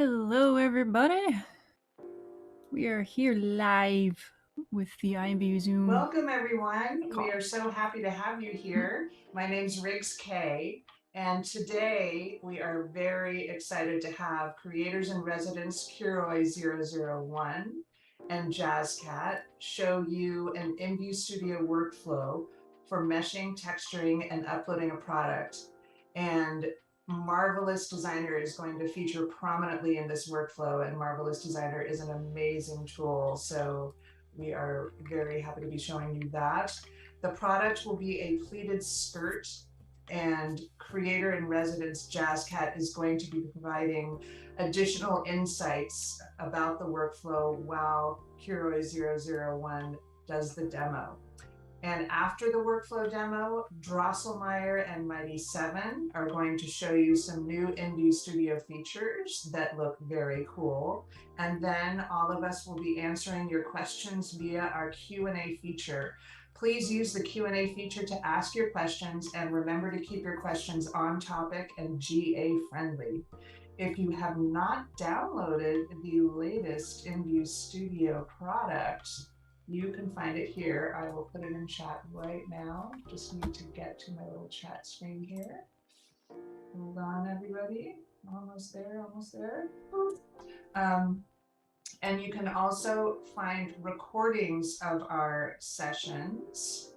Hello, everybody. We are here live with the IMVU Zoom. Welcome, everyone. Call. We are so happy to have you here. My name's Riggs K, and today we are very excited to have Creators in Residence Kuroi001 and JazzCat show you an IMVU Studio workflow for meshing, texturing, and uploading a product. And Marvelous Designer is going to feature prominently in this workflow, and Marvelous Designer is an amazing tool. So we are very happy to be showing you that. The product will be a pleated skirt, and Creator in Residence JazzCat is going to be providing additional insights about the workflow while Kuroi001 does the demo. And after the workflow demo, Drosselmeyer and Mighty 7 are going to show you some new IMVU Studio features that look very cool. And then all of us will be answering your questions via our Q&A feature. Please use the Q&A feature to ask your questions, and remember to keep your questions on topic and GA friendly. If you have not downloaded the latest IMVU Studio product, you can find it here. I will put it in chat right now. Just need to get to my little chat screen here. Hold on, everybody. Almost there, almost there. And you can also find recordings of our sessions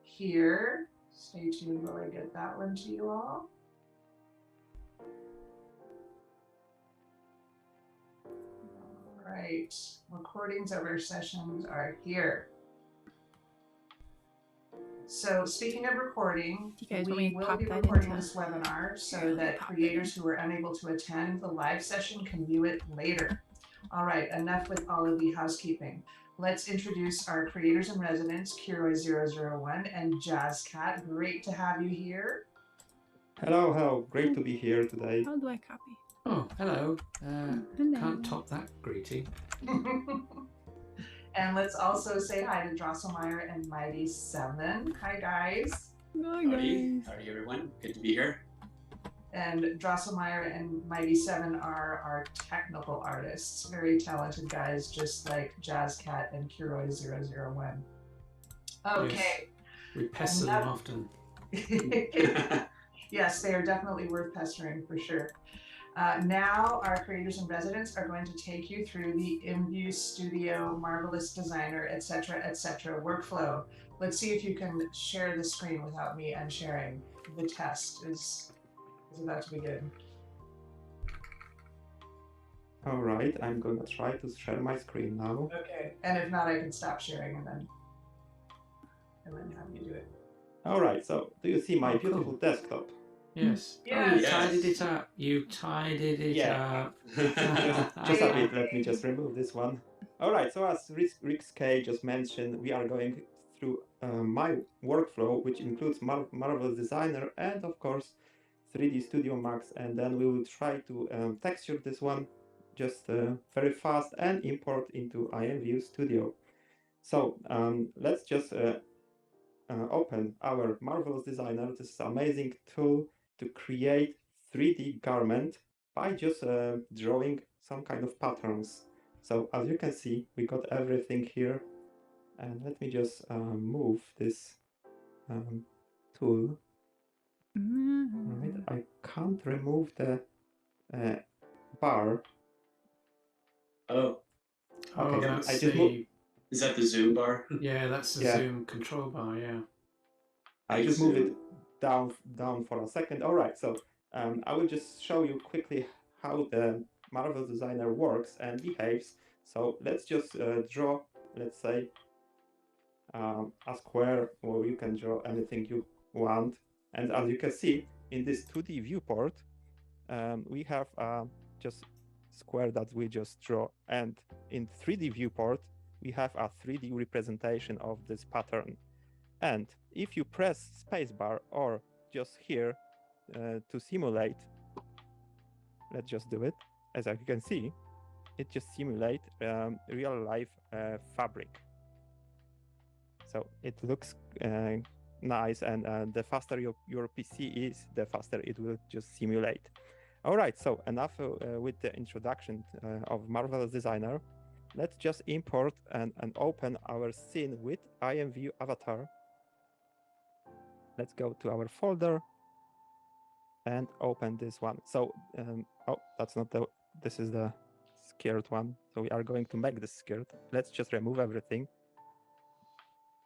here. Stay tuned while I get that one to you all. Right, recordings of our sessions are here. So speaking of recording, we will be recording this webinar so that creators who are unable to attend the live session can view it later. All right, enough with all of the housekeeping. Let's introduce our Creators in Residence, Kuroi001 and JazzCat. Great to have you here. Hello, hello. Great to be here today. How do I copy? Oh, hello. Can't top that greeting. And let's also say hi to Drosselmeyer and Mighty 7. Hi, guys. Hi, guys. Howdy, everyone. Good to be here. And Drosselmeyer and Mighty 7 are our technical artists. Very talented guys, just like JazzCat and Kuroi001. Okay. Yes. We pester them often. Yes, they are definitely worth pestering for sure. Now our Creators in Residence are going to take you through the IMVU Studio, Marvelous Designer, etc., workflow. Let's see if you can share the screen without me unsharing. The test is about to begin. All right, I'm gonna try to share my screen now. Okay, and if not, I can stop sharing and then have you do it. All right, so do you see my beautiful cool. desktop? Yes. Yes. Oh, you tidied it up. You tidied it up. Just a bit, let me just remove this one. All right, so as Riggs K just mentioned, we are going through my workflow, which includes Marvelous Designer and, of course, 3D Studio Max, and then we will try to texture this one just very fast and import into IMVU Studio. So let's just open our Marvelous Designer. This is an amazing tool to create 3D garment by just drawing some kind of patterns. So as you can see, we got everything here. And let me just move this tool. Right, I can't remove the bar. Oh. Okay, that's I just moved. Is that the zoom bar? Yeah, that's the zoom control bar, yeah. I just move it down for a second. All right, so I will just show you quickly how the Marvelous Designer works and behaves. So let's just draw, let's say, a square, or you can draw anything you want. And as you can see, in this 2D viewport, we have just square that we just draw. And in 3D viewport, we have a 3D representation of this pattern. And if you press spacebar or just here to simulate, let's just do it. As you can see, it just simulates real life fabric. So it looks nice, and the faster your PC is, the faster it will just simulate. All right, so enough with the introduction of Marvelous Designer. Let's just import and open our scene with IMVU Avatar. Let's go to our folder and open this one. So, oh, that's not the, this is the scared one. So we are going to make this scared. Let's just remove everything.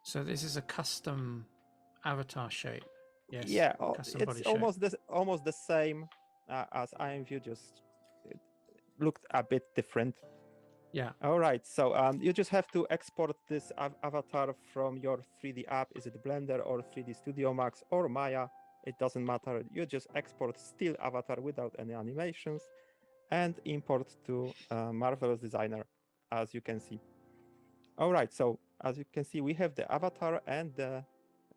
So this is a custom avatar shape. Yes. Yeah, custom it's body shape. almost the same as IMVU, just it looked a bit different. Yeah. All right, so you just have to export this avatar from your 3D app. Is it Blender or 3D Studio Max or Maya? It doesn't matter. You just export still avatar without any animations and import to Marvelous Designer, as you can see. All right, so as you can see, we have the avatar and the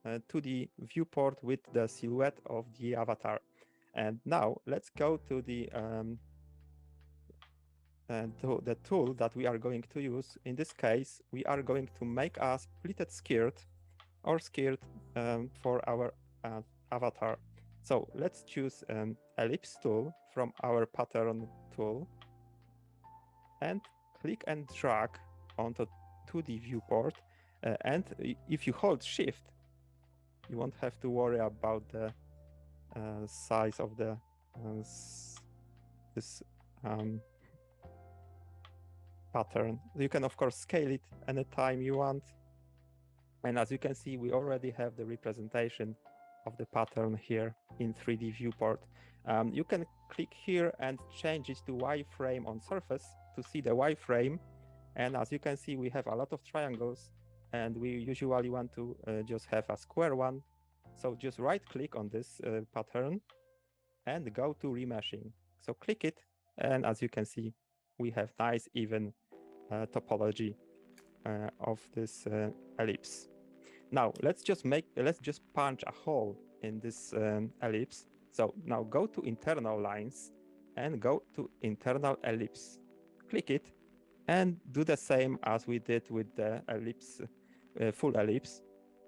2D viewport with the silhouette of the avatar. And now let's go to the tool that we are going to use. In this case, we are going to make a splitted skirt or skirt for our avatar. So let's choose an ellipse tool from our pattern tool and click and drag onto 2D viewport. And if you hold Shift, you won't have to worry about the size of the this pattern. You can of course scale it anytime you want. And as you can see, we already have the representation of the pattern here in 3D viewport. You can click here and change it to wireframe on surface to see the wireframe. And as you can see, we have a lot of triangles and we usually want to just have a square one. So just right click on this pattern and go to remeshing. So click it, and as you can see, we have nice even topology of this ellipse. Now let's just punch a hole in this ellipse. So now go to internal lines and go to internal ellipse. Click it and do the same as we did with the ellipse, full ellipse,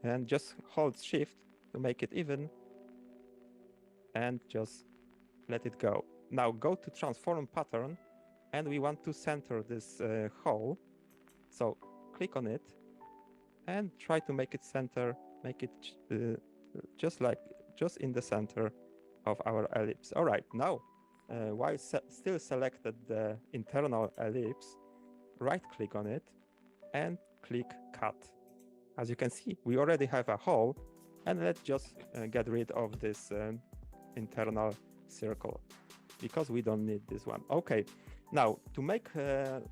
and just hold Shift to make it even and just let it go. Now go to transform pattern and we want to center this hole. So click on it and try to make it center, make it just in the center of our ellipse. All right, now while still selected the internal ellipse, right click on it and click cut. As you can see, we already have a hole, and let's just get rid of this internal circle because we don't need this one. Okay, now to make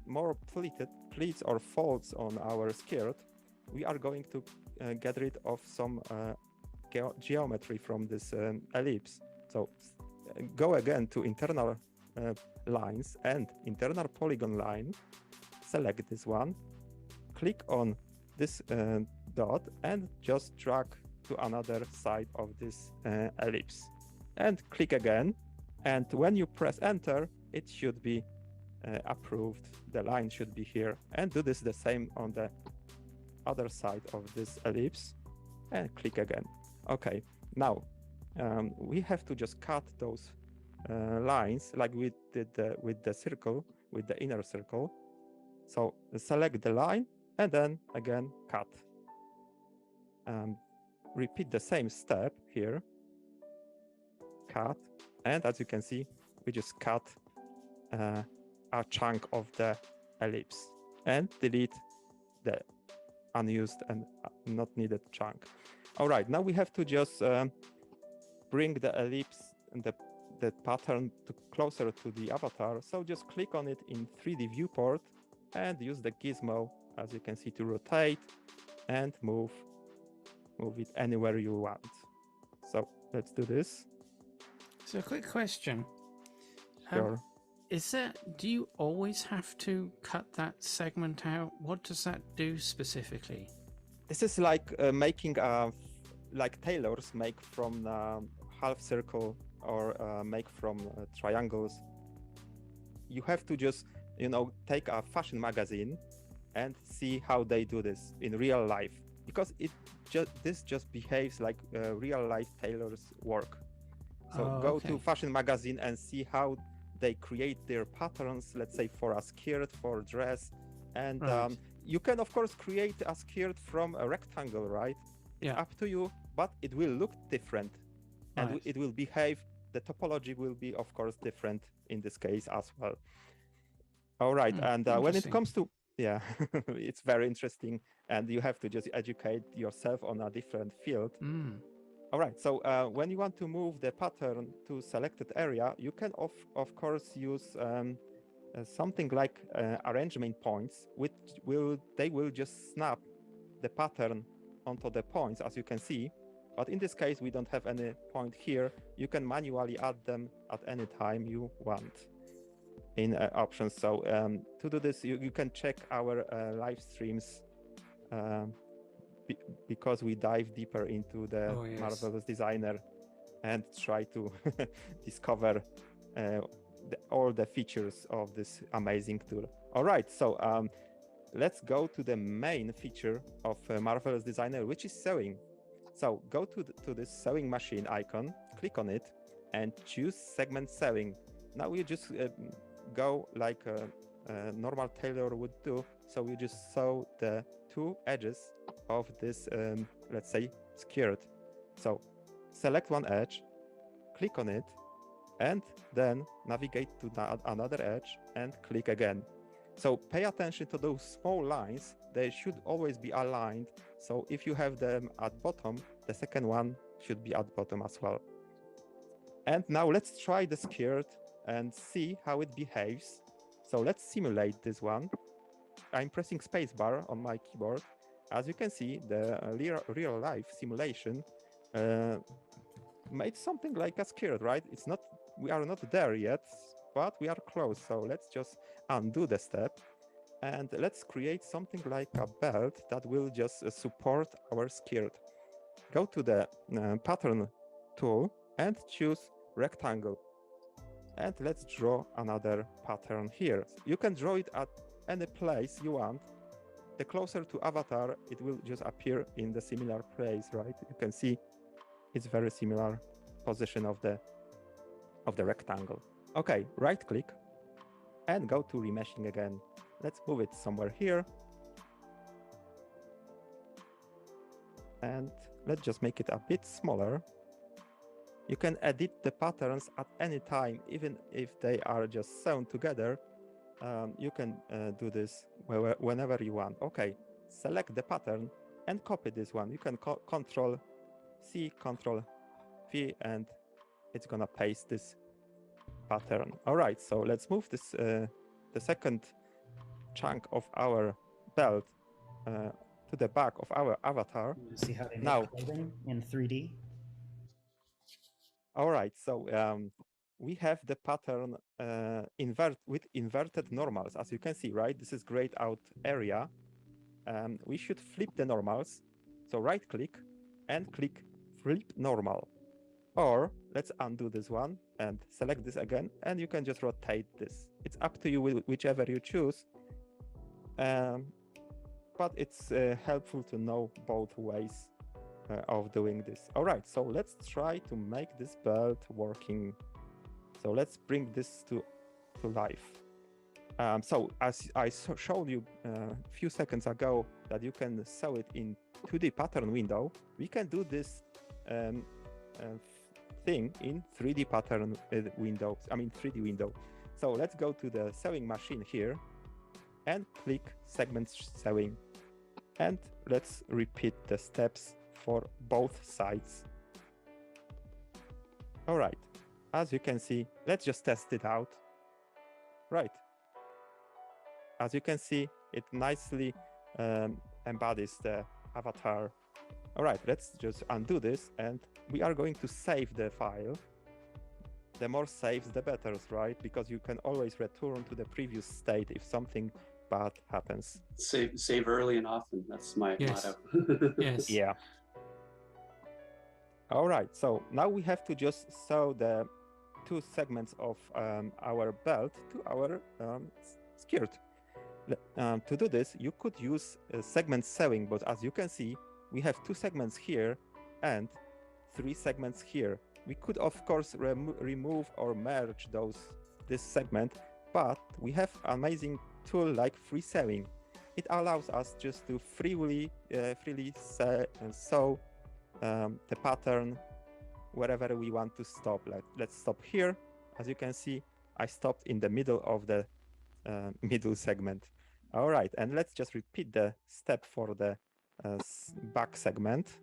more pleats or folds on our skirt, we are going to get rid of some geometry from this ellipse. So go again to internal lines and internal polygon line, select this one, click on this dot and just drag to another side of this ellipse and click again. And when you press enter, it should be approved. The line should be here, and do this the same on the other side of this ellipse and click again. Okay, now we have to just cut those lines like we did with the circle, with the inner circle. So select the line and then again cut. Repeat the same step here, cut, and as you can see, we just cut a chunk of the ellipse and delete the unused and not needed chunk. All right, now we have to just bring the ellipse and the pattern closer to the avatar. So just click on it in 3D viewport and use the gizmo, as you can see, to rotate and move it anywhere you want. So let's do this. So a quick question. Sure. Do you always have to cut that segment out? What does that do specifically? This is like making like tailors make from half circle or make from triangles. You have to just, take a fashion magazine and see how they do this in real life, because this just behaves like real life tailors work. So go to fashion magazine and see how they create their patterns, let's say for a skirt, for dress. And you can, of course, create a skirt from a rectangle, right? It's up to you, but it will look different. And it will behave, the topology will be, of course, different in this case as well. All right, and when it comes to, it's very interesting, and you have to just educate yourself on a different field. All right, so when you want to move the pattern to selected area, you can of course use something like arrangement points, which they will just snap the pattern onto the points, as you can see. But in this case, we don't have any point here. You can manually add them at any time you want in options. So to do this, you can check our live streams because we dive deeper into the Marvelous Designer and try to discover all the features of this amazing tool. All right, so let's go to the main feature of Marvelous Designer, which is sewing. So go to this sewing machine icon, click on it, and choose segment sewing. Now you just go like a normal tailor would do. So you just sew the two edges of this, let's say, skirt. So select one edge, click on it, and then navigate to another edge and click again. So pay attention to those small lines. They should always be aligned. So if you have them at bottom, the second one should be at bottom as well. And now let's try the skirt and see how it behaves. So let's simulate this one. I'm pressing spacebar on my keyboard. As you can see, the real life simulation made something like a skirt, right? It's not, we are not there yet, but we are close. So let's just undo the step and let's create something like a belt that will just support our skirt. Go to the pattern tool and choose rectangle. And let's draw another pattern here. You can draw it at any place you want. The closer to avatar, it will just appear in the similar place, right? You can see it's very similar position of the rectangle. Okay, right click and go to remeshing again. Let's move it somewhere here. And let's just make it a bit smaller. You can edit the patterns at any time, even if they are just sewn together. You can do this whenever you want. Okay, select the pattern and copy this one. You can Control C, Control V, and it's gonna paste this pattern. All right, so let's move this the second chunk of our belt to the back of our avatar. See how they make clothing in 3D? All right, so we have the pattern with inverted normals, as you can see, right? This is grayed out area. We should flip the normals. So right click and click flip normal. Or let's undo this one and select this again, and you can just rotate this. It's up to you whichever you choose. But it's helpful to know both ways of doing this. All right, so let's try to make this belt working. So let's bring this to life. So as I showed you a few seconds ago that you can sew it in 2D pattern window, we can do this thing in 3D pattern window. I mean 3D window. So let's go to the sewing machine here and click segment sewing. And let's repeat the steps for both sides. All right, as you can see, let's just test it out. Right. As you can see, it nicely embodies the avatar. All right, let's just undo this, and we are going to save the file. The more saves, the better, right? Because you can always return to the previous state if something bad happens. Save early and often. That's my motto. Yes. Yeah. All right, so now we have to just sew the two segments of our belt to our skirt. To do this, you could use segment sewing, but as you can see, we have two segments here and three segments here. We could, of course, remove or merge this segment, but we have amazing tool like free sewing. It allows us just to freely sew the pattern wherever we want to stop. Let's stop here. As you can see, I stopped in the middle of the middle segment. All right, and let's just repeat the step for the back segment.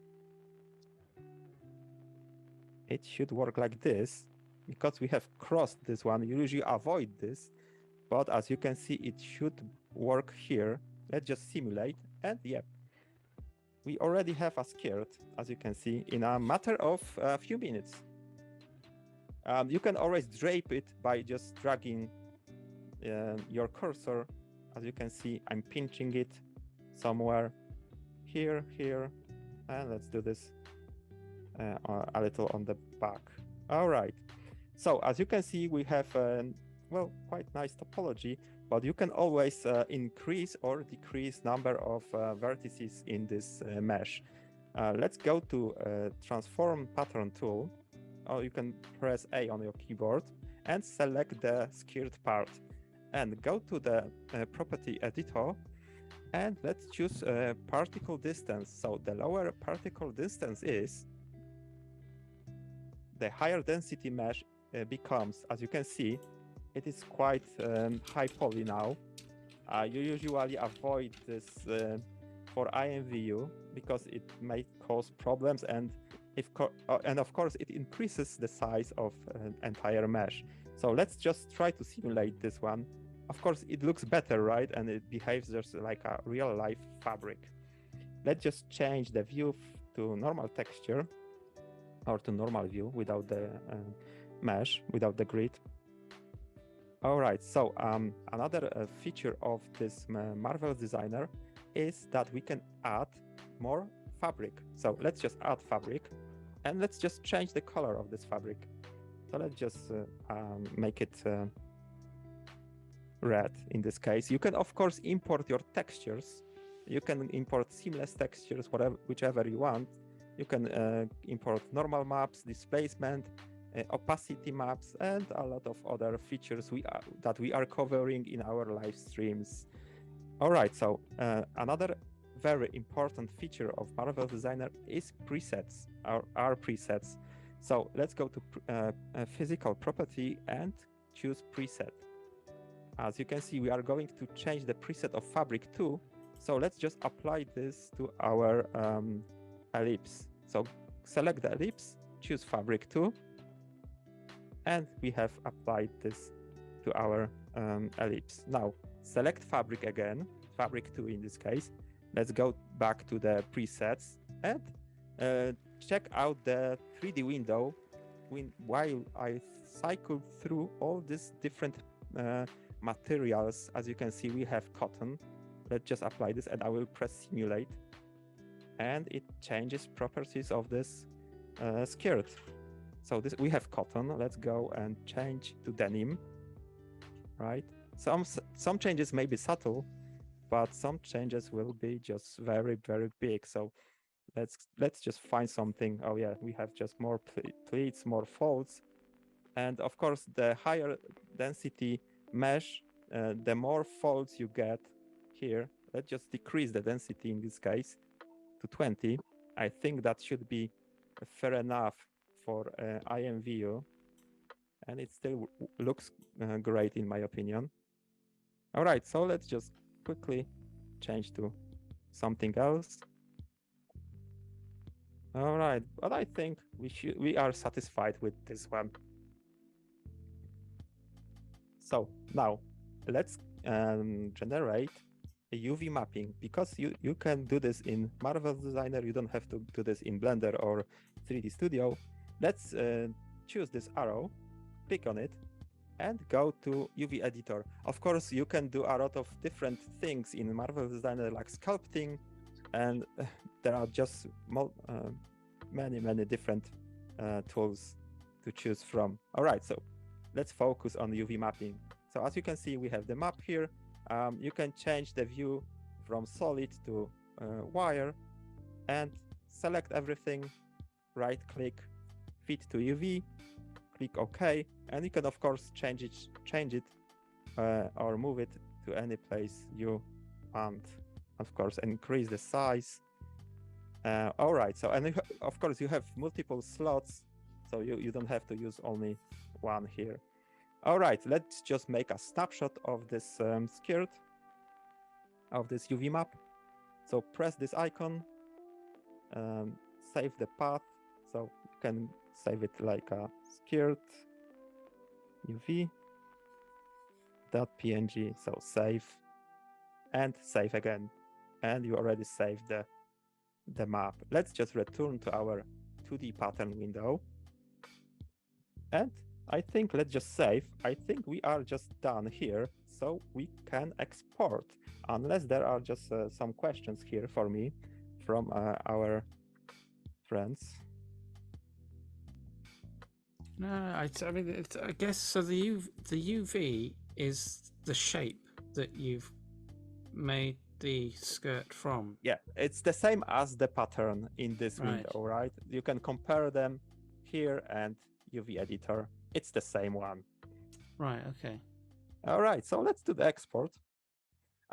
It should work like this. Because we have crossed this one, you usually avoid this, but as you can see, it should work here. Let's just simulate, and yep, we already have a skirt, as you can see, in a matter of a few minutes. You can always drape it by just dragging your cursor. As you can see, I'm pinching it somewhere here, and let's do this a little on the back. All right. So as you can see, we have well, quite nice topology, but you can always increase or decrease number of vertices in this mesh. Let's go to transform pattern tool, or you can press A on your keyboard and select the skirt part and go to the property editor, and let's choose particle distance. So the lower particle distance is, the higher density mesh becomes. As you can see, it is quite high poly now. You usually avoid this for IMVU because it may cause problems, and of course it increases the size of an entire mesh. So let's just try to simulate this one. Of course, it looks better, right? And it behaves just like a real life fabric. Let's just change the view to normal texture, or to normal view without the mesh, without the grid. All right, so another feature of this Marvelous Designer is that we can add more fabric. So let's just add fabric, and let's just change the color of this fabric. So let's just make it red in this case. You can, of course, import your textures. You can import seamless textures, whichever you want. You can import normal maps, displacement, opacity maps, and a lot of other features that we are covering in our live streams. All right, so another very important feature of Marvelous Designer is presets, our presets. So let's go to physical property and choose preset. As you can see, we are going to change the preset of fabric too. So let's just apply this to our ellipse. So select the ellipse, choose fabric 2, and we have applied this to our ellipse. Now select fabric again, fabric 2 in this case. Let's go back to the presets and check out the 3D window while I cycle through all these different materials. As you can see, we have cotton. Let's just apply this, and I will press simulate, and it changes properties of this skirt. So we have cotton. Let's go and change to denim, right? Some changes may be subtle, but some changes will be just very, very big. So let's just find something. Oh yeah, we have just more pleats, more folds, and of course the higher density mesh, the more folds you get here. Let's just decrease the density in this case to 20. I think that should be fair enough for IMVU, and it still looks great in my opinion. All right, so let's just quickly change to something else. All right, but I think we are satisfied with this one. So now let's generate a UV mapping, because you can do this in Marvelous Designer. You don't have to do this in Blender or 3D Studio. Let's choose this arrow, click on it, and go to UV editor. Of course, you can do a lot of different things in Marvelous Designer, like sculpting, and there are just many different tools to choose from. All right, so let's focus on UV mapping. So as you can see, we have the map here. You can change the view from solid to wire, and select everything, right click, fit to UV, click OK, and you can of course change it or move it to any place you want. Of course, increase the size. All right, so and of course you have multiple slots, so you don't have to use only one here. All right, let's just make a snapshot of this skirt, of this UV map. So press this icon, save the path. So you can save it like a skirt uv.png. So save and save again, and you already saved the map. Let's just return to our 2D pattern window. And I think let's just save. I think we are just done here, so we can export, unless there are just some questions here for me from our friends. No, I mean, I guess so. The UV is the shape that you've made the skirt from. Yeah, it's the same as the pattern in this window, right? You can compare them here and UV editor. It's the same one. Right, okay. All right, so let's do the export.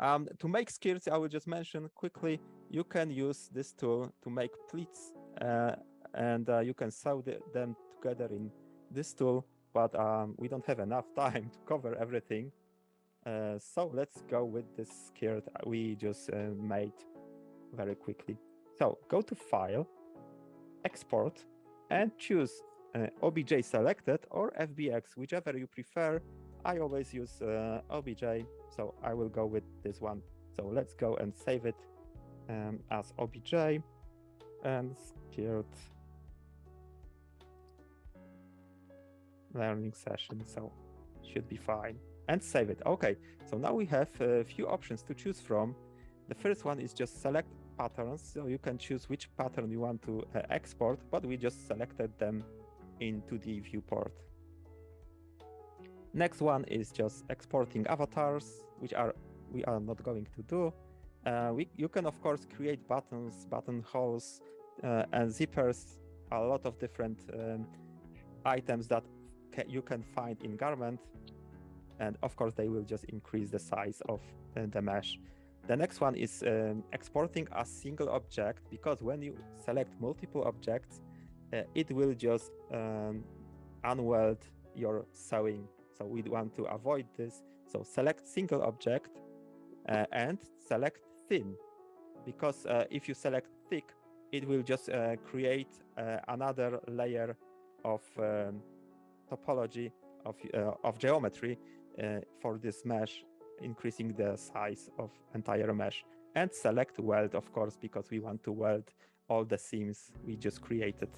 To make skirts, I will just mention quickly, you can use this tool to make pleats, and you can sew them together in this tool, but we don't have enough time to cover everything. So let's go with this skirt we just made very quickly. So go to File, Export, and choose OBJ selected or FBX, whichever you prefer. I always use OBJ, so I will go with this one. So let's go and save it as OBJ and skirt learning session. So should be fine. And save it. Okay, so now we have a few options to choose from. The first one is just select patterns, so you can choose which pattern you want to export, but we just selected them into the viewport. Next one is just exporting avatars, which we are not going to do. You can of course create buttons, buttonholes, and zippers, a lot of different items that you can find in garment. And of course, they will just increase the size of the mesh. The next one is exporting a single object, because when you select multiple objects, it will just unweld your sewing. So we want to avoid this. So select single object and select thin, because if you select thick, it will just create another layer of topology of geometry for this mesh, increasing the size of entire mesh. And select weld, of course, because we want to weld all the seams we just created.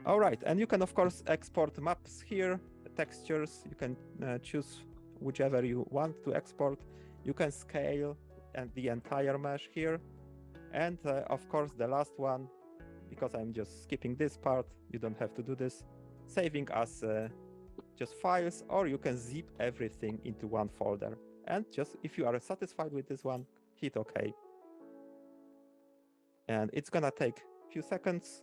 All right, and you can of course export maps here, textures. You can choose whichever you want to export. You can scale and the entire mesh here. And of course the last one, because I'm just skipping this part, you don't have to do this, saving as just files, or you can zip everything into one folder. And just if you are satisfied with this one, hit OK. And it's gonna take a few seconds.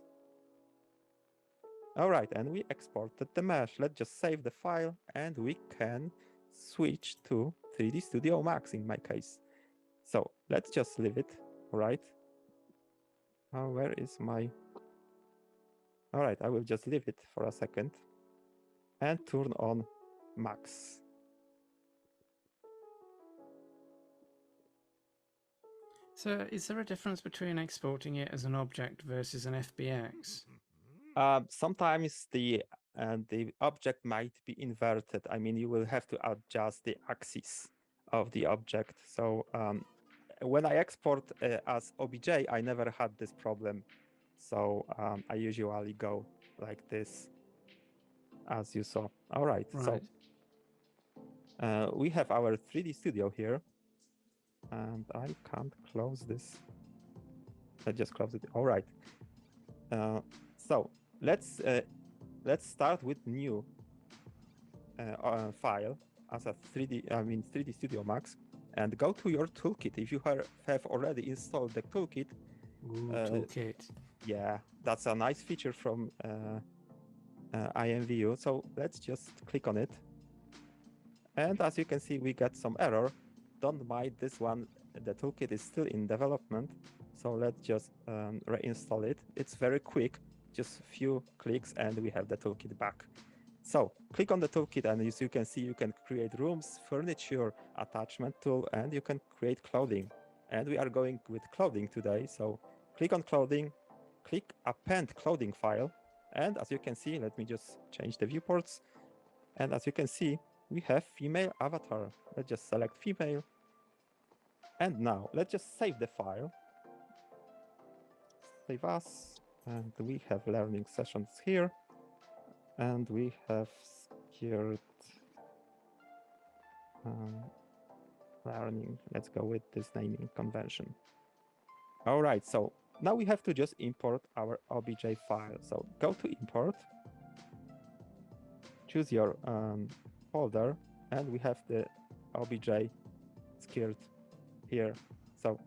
All right, and we exported the mesh. Let's just save the file, and we can switch to 3D Studio Max in my case. So let's just leave it, all right? Where is my... All right, I will just leave it for a second and turn on Max. So is there a difference between exporting it as an object versus an FBX? Sometimes the object might be inverted. I mean, you will have to adjust the axis of the object. So when I export as OBJ, I never had this problem. So I usually go like this, as you saw. All right. So we have our 3D Studio here. And I can't close this. I just close it. All right. So let's start with new file as a 3D Studio Max, and go to your toolkit. If you have already installed the toolkit. Toolkit. Yeah, that's a nice feature from IMVU. So let's just click on it. And as you can see, we got some error. Don't mind this one. The toolkit is still in development. So let's just reinstall it. It's very quick, just few clicks and we have the toolkit back. So click on the toolkit and as you can see, you can create rooms, furniture, attachment tool, and you can create clothing. And we are going with clothing today. So click on clothing, click append clothing file. And as you can see, let me just change the viewports. And as you can see, we have female avatar. Let's just select female. And now let's just save the file. Save as. And we have learning sessions here. And we have secured learning. Let's go with this naming convention. All right, so now we have to just import our obj file. So go to import, choose your folder, and we have the obj secured here. So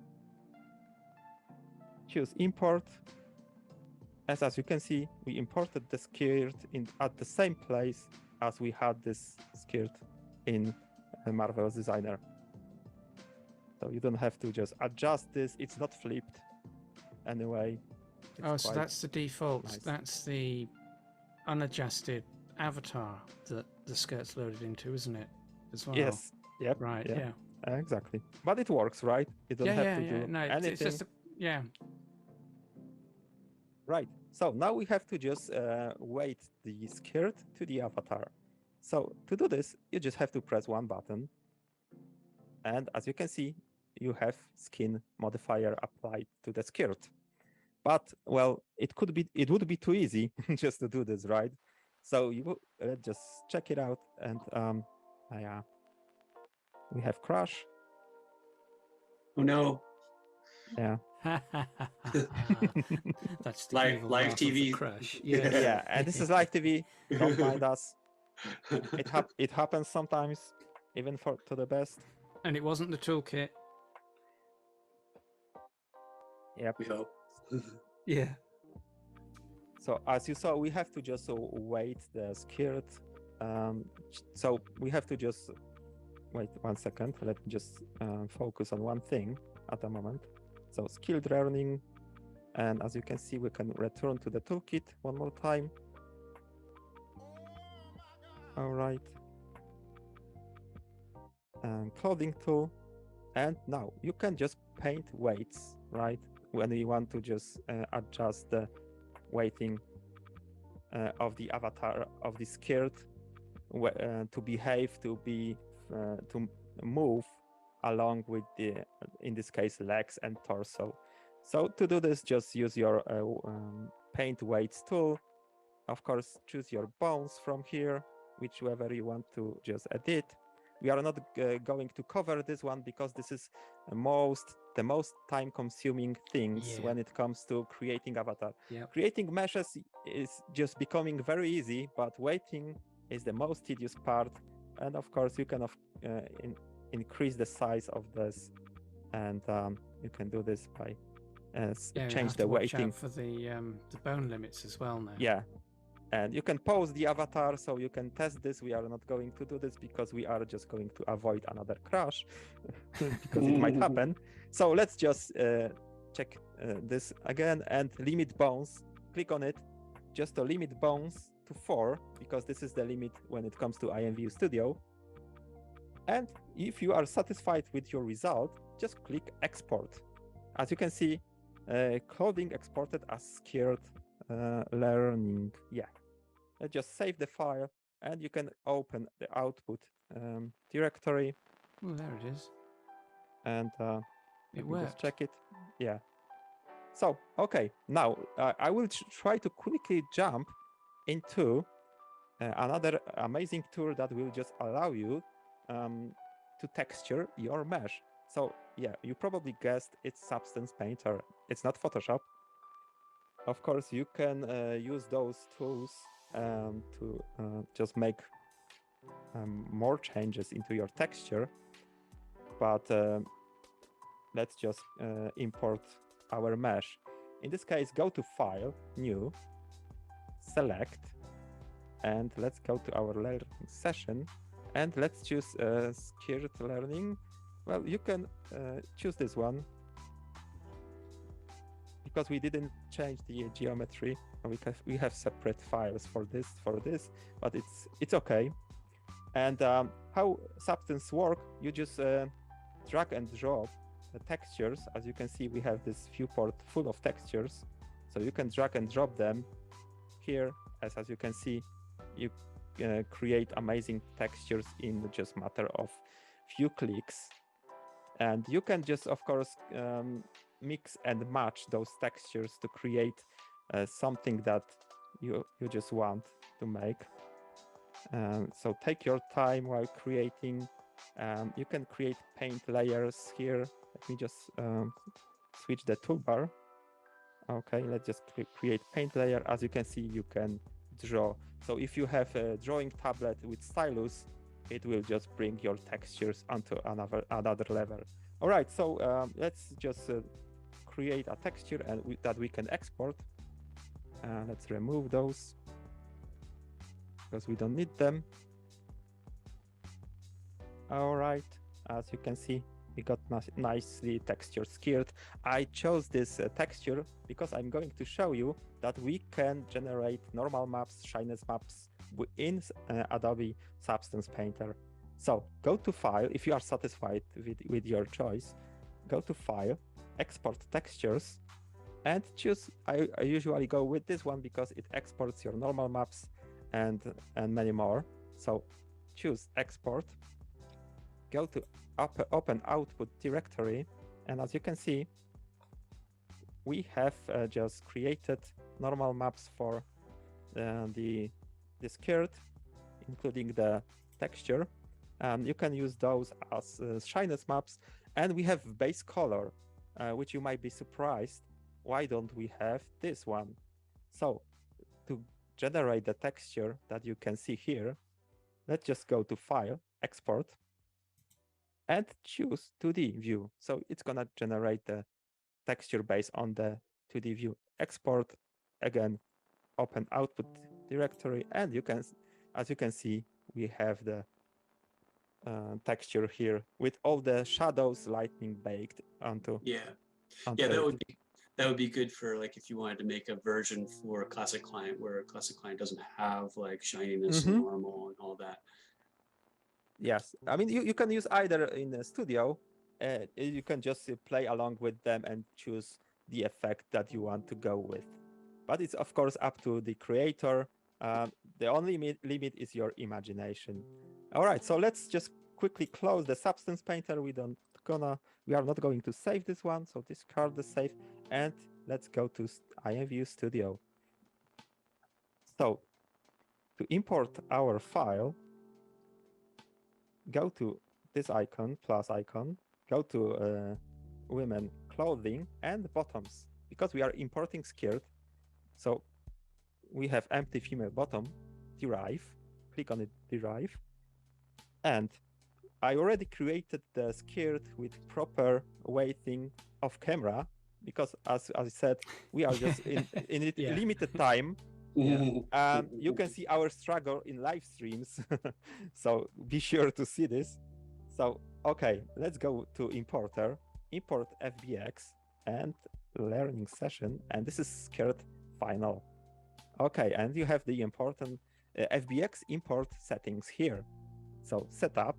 choose import. As you can see, we imported the skirt at the same place as we had this skirt in Marvelous Designer. So you don't have to just adjust this. It's not flipped anyway. So that's the default. Nice. That's the unadjusted avatar that the skirt's loaded into, isn't it? As well. Yes. Yep. Right. Yeah. Yeah. Exactly. But it works, right? You don't have to do No, anything. it's just yeah. Right. So now we have to just weight the skirt to the avatar. So to do this, you just have to press one button. And as you can see, you have skin modifier applied to the skirt. But well, it would be too easy just to do this, right? So let's just check it out. And yeah, we have crash. Oh no. Yeah. That's the Live evil laugh of the TV. crash. Yeah. Yeah, and this is live TV. Don't mind us. It happens sometimes, even to the best. And it wasn't the toolkit. Yep. We hope. Yeah. So as you saw, we have to just weight the skirt. So we have to just wait 1 second. Let me just focus on one thing at the moment. So skilled learning. And as you can see, we can return to the toolkit one more time. All right. And clothing tool. And now you can just paint weights, right? When you want to just adjust the weighting of the avatar of the skirt to behave, to move along with in this case, legs and torso. So to do this, just use your paint weights tool. Of course, choose your bones from here, whichever you want to just edit. We are not going to cover this one because this is the most time-consuming things when it comes to creating avatar. Yep. Creating meshes is just becoming very easy, but weighting is the most tedious part. And of course, you can increase the size of this, and you can do this by change the weighting. Watch out for the bone limits as well now. Yeah. And you can pause the avatar, so you can test this. We are not going to do this because we are just going to avoid another crash because it might happen. So let's just check this again and limit bones. Click on it just to limit bones to 4 because this is the limit when it comes to IMVU Studio. And if you are satisfied with your result, just click export. As you can see, clothing exported as skirt learning. Yeah. Let's just save the file and you can open the output directory. Oh, there it is. And It works. just check it. Yeah. So, okay, now I will try to quickly jump into another amazing tool that will just allow you to texture your mesh. So, yeah, you probably guessed it's Substance Painter. It's not Photoshop. Of course, you can use those tools to just make more changes into your texture. But let's just import our mesh. In this case, go to File, New, Select, and let's go to our learning session, and let's choose skirt learning. Well, you can choose this one because we didn't change the geometry. We have separate files for this, but it's okay. And how substance work? You just drag and drop the textures. As you can see, we have this viewport full of textures, so you can drag and drop them here. As you can see, you create amazing textures in just matter of few clicks. And you can just, of course, mix and match those textures to create something that you just want to make. So take your time while creating. You can create paint layers here. Let me just switch the toolbar. Okay, let's just create paint layer. As you can see, you can draw. So if you have a drawing tablet with stylus, it will just bring your textures onto another level. All right, so let's just create a texture and that we can export. Let's remove those because we don't need them. All right, as you can see, we got nicely textured skirt. I chose this texture because I'm going to show you that we can generate normal maps, shyness maps in Adobe Substance Painter. So go to File, if you are satisfied with your choice, go to File, Export Textures, and choose, I usually go with this one because it exports your normal maps and many more. So choose Export, go to Open Output Directory, and as you can see, we have just created normal maps for the skirt, including the texture. You can use those as shyness maps, and we have base color, which you might be surprised. Why don't we have this one? So to generate the texture that you can see here, let's just go to File, Export, and choose 2D view. So it's gonna generate the texture based on the 2D view. Export, again, open output directory, and you can, as you can see, we have the texture here with all the shadows, lightning baked onto. Yeah, onto yeah, it. that would be good for like if you wanted to make a version for a classic client where a classic client doesn't have like shininess and normal and all that. Yes, I mean you can use either in a studio. You can just play along with them and choose the effect that you want to go with. But it's of course up to the creator. The only limit is your imagination. All right, so let's just quickly close the Substance Painter. We are not going to save this one, so discard the save, and let's go to IMVU Studio. So to import our file, go to this icon, plus icon, go to women clothing and bottoms, because we are importing skirt. So we have empty female bottom, derive, click on it, derive. And I already created the skirt with proper weighting of camera, because as I said, we are just in limited time. You can see our struggle in live streams, so be sure to see this. So, okay, let's go to importer, import FBX and learning session, and this is skirt final. Okay, and you have the important FBX import settings here. So setup,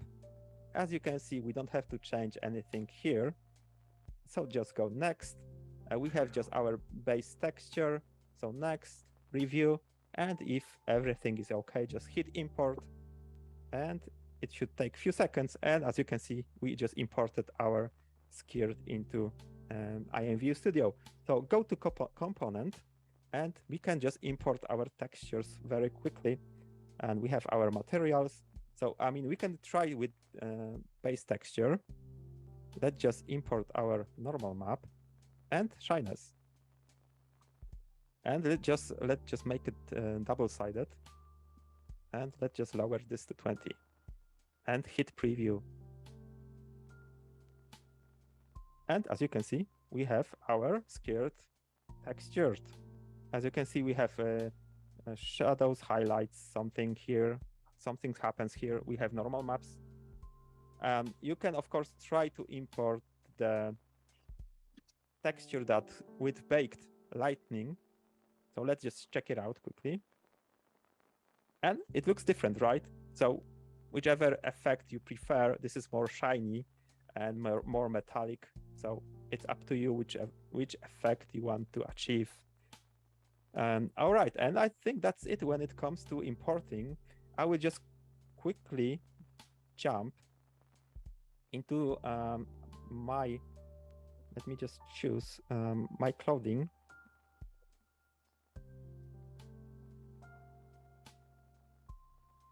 as you can see, we don't have to change anything here. So just go next. We have just our base texture. So next, review. And if everything is okay, just hit import. And it should take a few seconds. And as you can see, we just imported our skirt into IMVU Studio. So go to component, and we can just import our textures very quickly. And we have our materials. So, I mean, we can try with base texture. Let's just import our normal map and shyness. And let's just make it double-sided. And let's just lower this to 20. And hit preview. And as you can see, we have our skirt textured. As you can see, we have shadows, highlights, something here, something happens here. We have normal maps. You can, of course, try to import the texture that with baked lightning. So let's just check it out quickly. And it looks different, right? So whichever effect you prefer, this is more shiny and more metallic. So it's up to you which effect you want to achieve. All right, and I think that's it when it comes to importing. I will just quickly jump into let me just choose my clothing.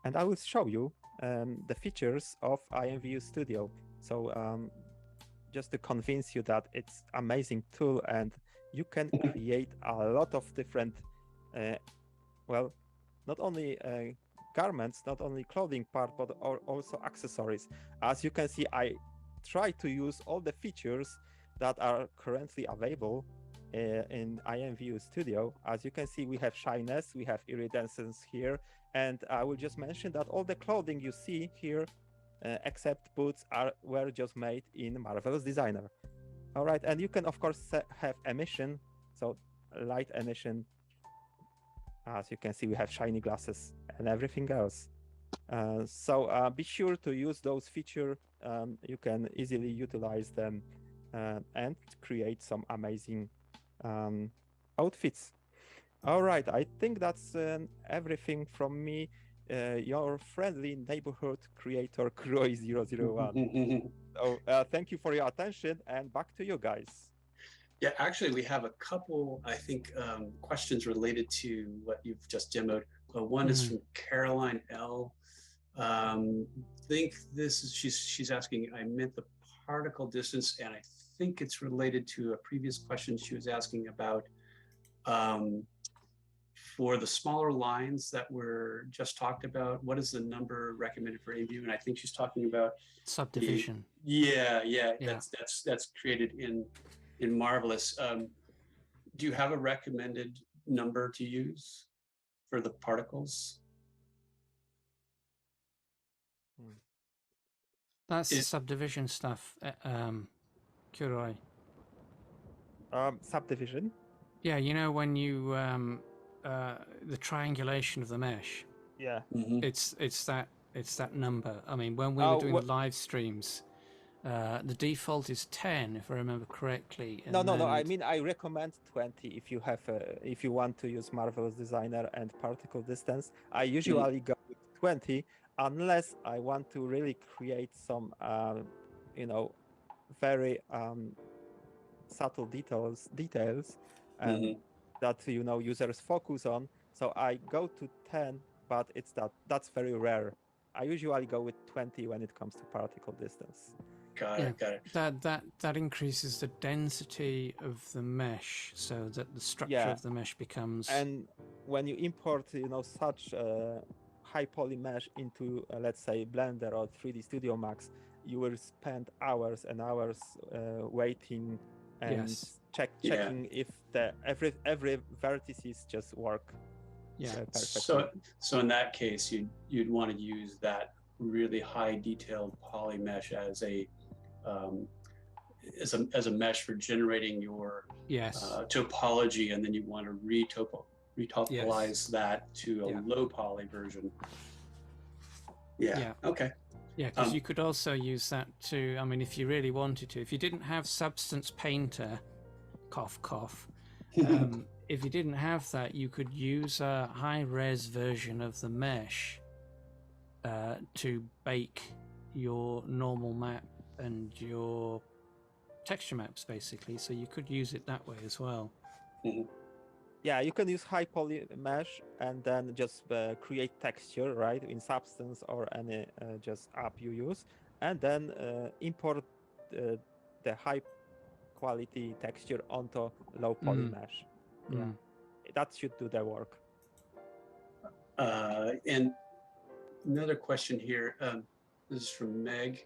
And I will show you the features of IMVU Studio. So just to convince you that it's amazing tool and you can create a lot of different, well, not only garments, not only clothing part, but also accessories. As you can see, I try to use all the features that are currently available in IMVU Studio. As you can see, we have shyness, we have iridescence here, and I will just mention that all the clothing you see here, except boots, were just made in Marvelous Designer. All right, and you can of course have emission, so light emission. As you can see, we have shiny glasses and everything else. So be sure to use those features. You can easily utilize them and create some amazing outfits. All right, I think that's everything from me. Your friendly neighborhood creator, Kroi001. So thank you for your attention, and back to you guys. Yeah, actually, we have a couple, I think, questions related to what you've just demoed. One is from Caroline L. Think this is she's asking. I meant the particle distance, and I think it's related to a previous question she was asking about. For the smaller lines that were just talked about, what is the number recommended for IMVU? And I think she's talking about Subdivision. Yeah. That's created in Marvelous. Do you have a recommended number to use for the particles? That's subdivision stuff, Kuroi. Subdivision? Yeah, you know when you the triangulation of the mesh. Yeah. It's that number. I mean, when we were doing the live streams, the default is 10, if I remember correctly. No. I mean, I recommend 20 if you have if you want to use Marvelous Designer and particle distance. I usually go with 20 unless I want to really create some, very subtle details that users focus on. So I go to 10, but that's very rare. I usually go with 20 when it comes to particle distance. Got it. That increases the density of the mesh, so that the structure of the mesh becomes. And when you import, such high poly mesh into, let's say, Blender or 3D Studio Max, you will spend hours and hours waiting and checking if every vertices just work. So in that case, you'd want to use that really high detailed poly mesh as a mesh for generating your topology, and then you want to retopolize that to a low poly version. Okay. Yeah, because you could also use that to, I mean, if you really wanted to, if you didn't have Substance Painter, cough, cough, if you didn't have that, you could use a high-res version of the mesh to bake your normal map and your texture maps, basically. So you could use it that way as well. Yeah, you can use high poly mesh and then just create texture, right, in Substance or any just app you use, and then import the high quality texture onto low poly mesh. Yeah, that should do the work. And another question here. This is from Meg.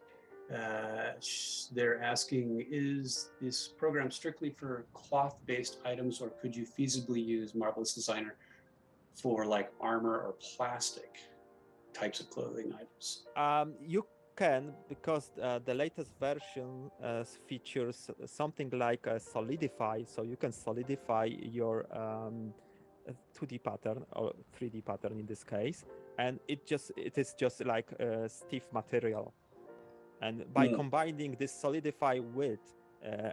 They're asking, is this program strictly for cloth-based items, or could you feasibly use Marvelous Designer for like armor or plastic types of clothing items? You can, because the latest version features something like a solidify, so you can solidify your 2D pattern or 3D pattern in this case, and it is just like a stiff material. And by combining this solidify with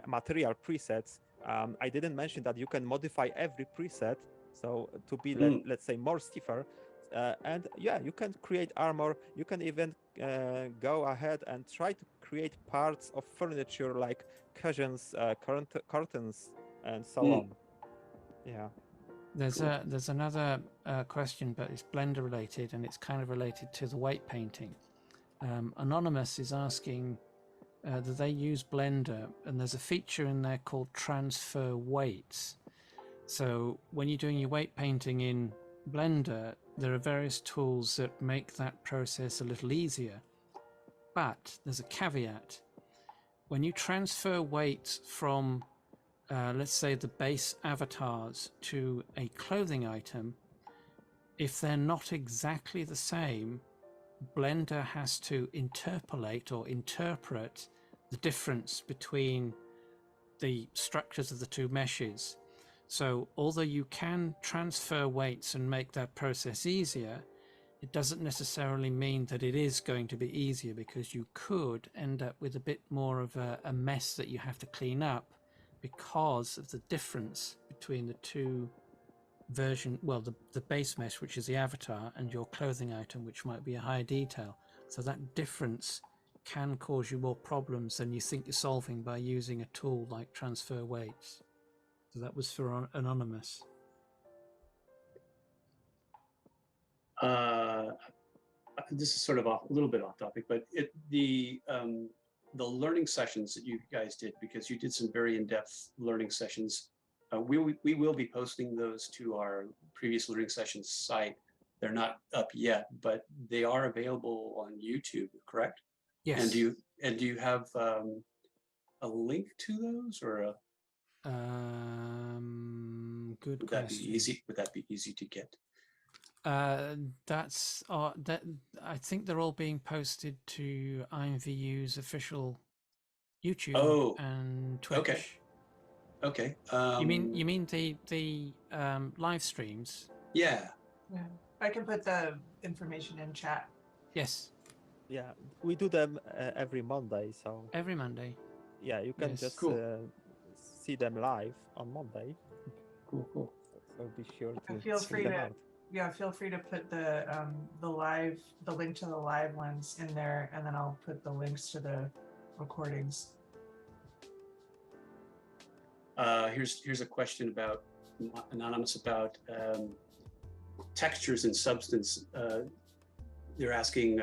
material presets, I didn't mention that you can modify every preset so to be let's say more stiffer. And yeah, you can create armor. You can even go ahead and try to create parts of furniture like cushions, curtains, and so on. Yeah. There's another question, but it's Blender related, and it's kind of related to the weight painting. Anonymous is asking that they use Blender, and there's a feature in there called transfer weights. So when you're doing your weight painting in Blender, there are various tools that make that process a little easier. But there's a caveat. When you transfer weights from, let's say, the base avatars to a clothing item, if they're not exactly the same, Blender has to interpolate or interpret the difference between the structures of the two meshes. So although you can transfer weights and make that process easier, it doesn't necessarily mean that it is going to be easier, because you could end up with a bit more of a mess that you have to clean up because of the difference between the two version, well, the base mesh, which is the avatar, and your clothing item, which might be a higher detail. So that difference can cause you more problems than you think you're solving by using a tool like transfer weights. So that was for Anonymous. This is sort of a little bit off topic, but the learning sessions that you guys did, because you did some very in-depth learning sessions, we will be posting those to our previous learning sessions site. They're not up yet, but they are available on YouTube, correct? Yes. And do you have a link to those, or good would question. that be easy? Would that be easy to get? That's that. I think they're all being posted to IMVU's official YouTube and Twitch. Okay. You mean the live streams? Yeah. Yeah. I can put the information in chat. Yes. Yeah, we do them every Monday, so every Monday. Yeah, you can just see them live on Monday. Cool. So be sure to feel check free them to out. feel free to put the link to the live ones in there, and then I'll put the links to the recordings. Here's a question about Anonymous about textures and substance. They're asking,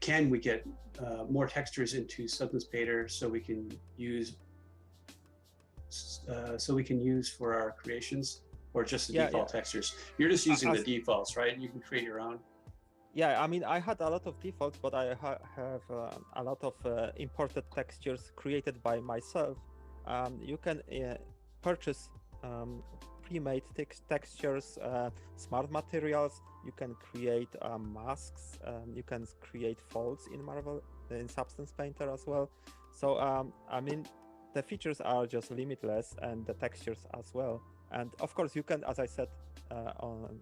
can we get more textures into Substance Painter so we can use for our creations, or just the default textures? You're just using the defaults, right? You can create your own. Yeah, I mean, I had a lot of defaults, but I have a lot of imported textures created by myself. You can purchase pre-made textures, smart materials. You can create masks. You can create folds in Substance Painter as well. So I mean, the features are just limitless, and the textures as well. And of course, you can, as I said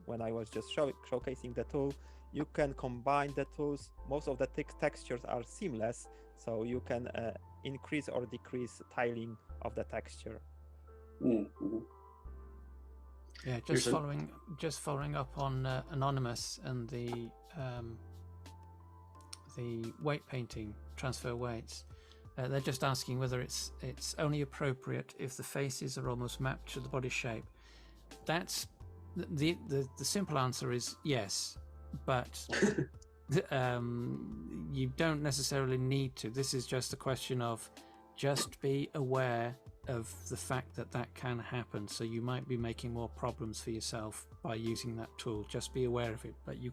when I was just showcasing the tool, you can combine the tools. Most of the textures are seamless, so you can increase or decrease tiling of the texture. Mm-hmm. Yeah, just following up on Anonymous and the weight painting, transfer weights. They're just asking whether it's only appropriate if the faces are almost mapped to the body shape. That's the simple answer is yes, but you don't necessarily need to. This is just a question of just be aware of the fact that can happen. So you might be making more problems for yourself by using that tool. Just be aware of it. But you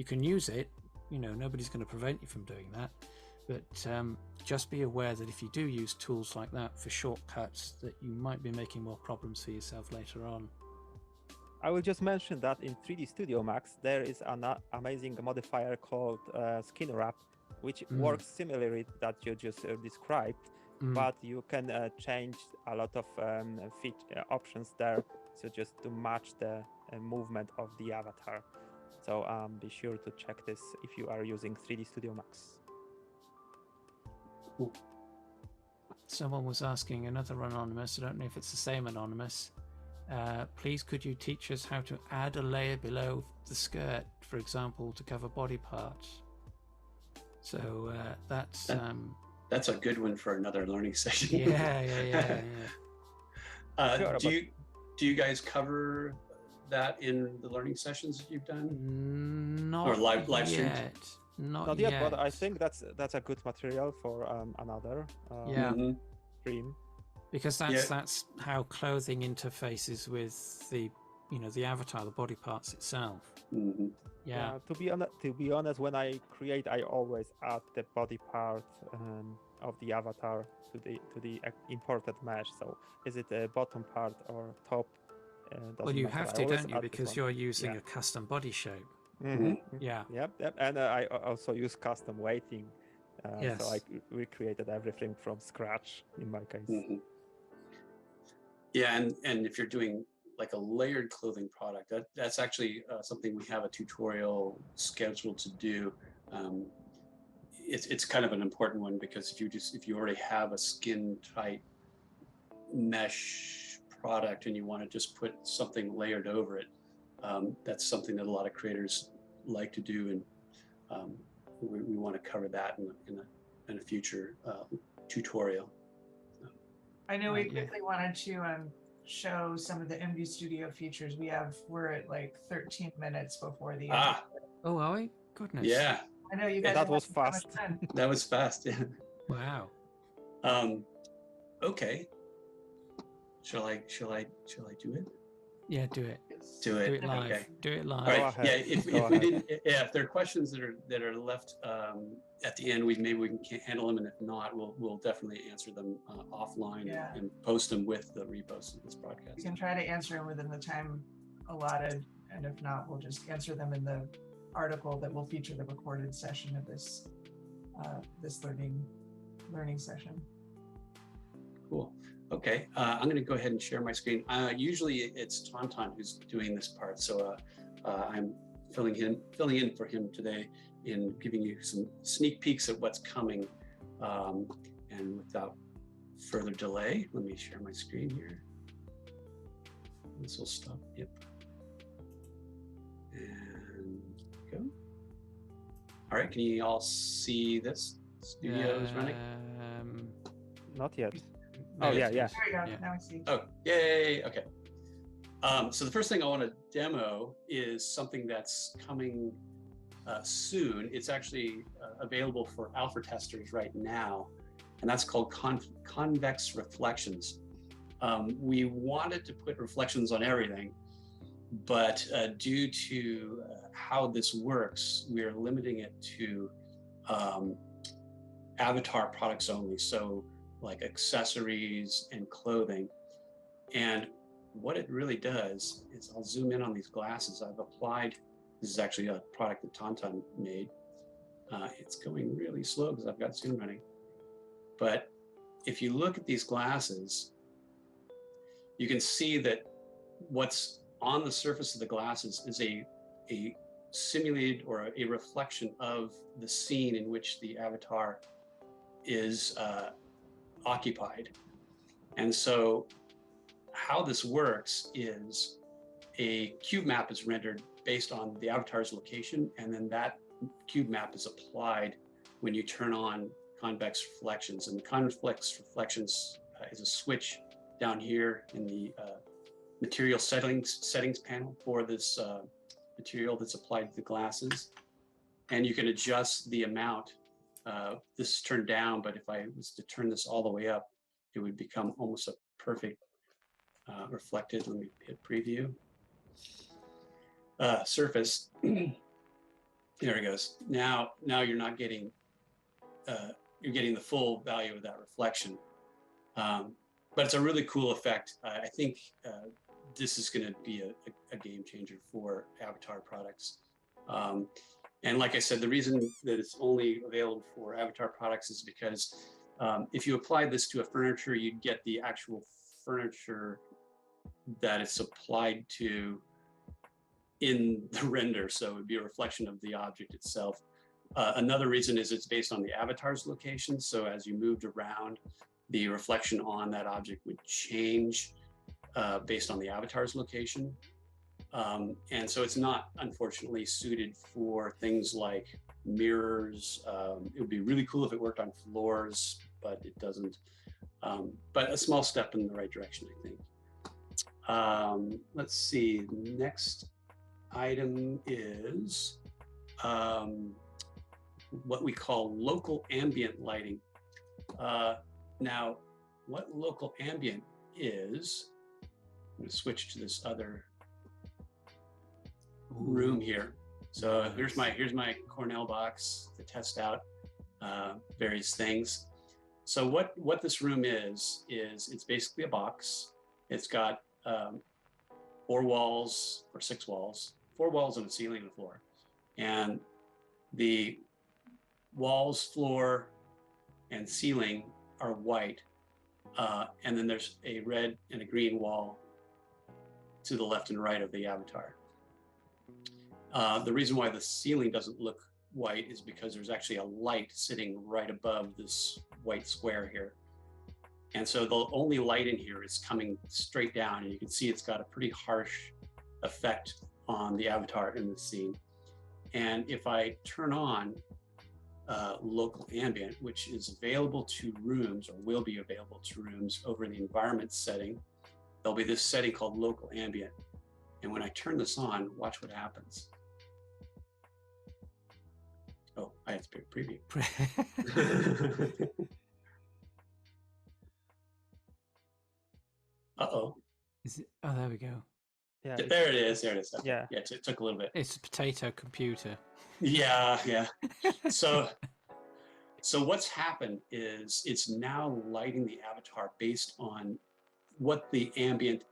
can use it. You know, nobody's going to prevent you from doing that. But just be aware that if you do use tools like that for shortcuts, that you might be making more problems for yourself later on. I will just mention that in 3D Studio Max, there is an amazing modifier called Skin Wrap, which works similarly that you just described, but you can change a lot of options there, so just to match the movement of the avatar. So be sure to check this if you are using 3D Studio Max. Cool. Someone was asking, another anonymous, I don't know if it's the same anonymous, please could you teach us how to add a layer below the skirt, for example, to cover body parts? So that's a good one for another learning session. Yeah. Sure, do you guys cover that in the learning sessions that you've done? Not or live streams? Not yet, but I think that's a good material for another stream. Because that's how clothing interfaces with the the avatar, the body parts itself. Yeah. To be honest, when I create, I always add the body part of the avatar to the imported mesh. So is it a bottom part or top? Well, you have to, don't you? Because you're using a custom body shape. Yeah. Yep. And I also use custom weighting. Yes. So I recreated everything from scratch in my case. Yeah, and if you're doing like a layered clothing product, that's actually something we have a tutorial scheduled to do. It's kind of an important one, because if you already have a skin tight mesh product and you want to just put something layered over it, that's something that a lot of creators like to do, and we want to cover that in a future tutorial. I know we quickly wanted to show some of the IMVU Studio features. We're at like 13 minutes before the end. Oh, are we? Goodness. Yeah. I know you guys. That was fast. That was fast. Yeah. Wow. Okay. Shall I do it? Yeah, do it. Do it live. Okay. Do it live. All right. Yeah. If we didn't, if there are questions that are left at the end, maybe we can handle them, and if not, we'll definitely answer them offline and post them with the repost of this broadcast. We can try to answer them within the time allotted, and if not, we'll just answer them in the article that will feature the recorded session of this learning session. Cool. Okay, I'm going to go ahead and share my screen. Usually it's Tauntaun who's doing this part, so I'm filling in for him today in giving you some sneak peeks at what's coming. And without further delay, let me share my screen here. This will stop. Yep. And go. All right, can you all see this? Studio is running? Not yet. Oh, yeah. There we go. Now I see. Oh, yay. Okay. So the first thing I want to demo is something that's coming soon. It's actually available for alpha testers right now, and that's called convex reflections. We wanted to put reflections on everything, but due to how this works, we're limiting it to avatar products only. So like accessories and clothing. And what it really does is, I'll zoom in on these glasses. I've applied, this is actually a product that Tauntaun made. It's going really slow because I've got Zoom running. But if you look at these glasses, you can see that what's on the surface of the glasses is a simulated or a reflection of the scene in which the avatar is occupied. And so how this works is a cube map is rendered based on the avatar's location, and then that cube map is applied when you turn on convex reflections. And the convex reflections is a switch down here in the material settings panel for this material that's applied to the glasses. And you can adjust the amount. This is turned down, but if I was to turn this all the way up, it would become almost a perfect reflected. Let me hit preview. Surface. There it goes. Now you're not getting you're getting the full value of that reflection. But it's a really cool effect. I think this is going to be a game changer for avatar products. And like I said, the reason that it's only available for avatar products is because if you applied this to a furniture, you'd get the actual furniture that it's applied to in the render. So it would be a reflection of the object itself. Another reason is it's based on the avatar's location. So as you moved around, the reflection on that object would change based on the avatar's location. And so it's not, unfortunately, suited for things like mirrors. It would be really cool if it worked on floors, but it doesn't. But a small step in the right direction, I think. Let's see, next item is what we call local ambient lighting. Now, what local ambient is, I'm going to switch to this other room here. So here's my Cornell box to test out various things. So what this room is it's basically a box. It's got 4 walls or 6 walls, 4 walls and a ceiling and a floor. And the walls, floor, and ceiling are white. And then there's a red and a green wall to the left and right of the avatar. The reason why the ceiling doesn't look white is because there's actually a light sitting right above this white square here. And so the only light in here is coming straight down, and you can see it's got a pretty harsh effect on the avatar in the scene. And if I turn on local ambient, which is available to rooms, or will be available to rooms over in the environment setting, there'll be this setting called local ambient. And when I turn this on, watch what happens. Oh, I have to pick preview. Uh-oh. Is it? Oh, there we go. Yeah. There it is. There it is. Okay. Yeah. Yeah, it took a little bit. It's a potato computer. Yeah. So what's happened is it's now lighting the avatar based on what the ambient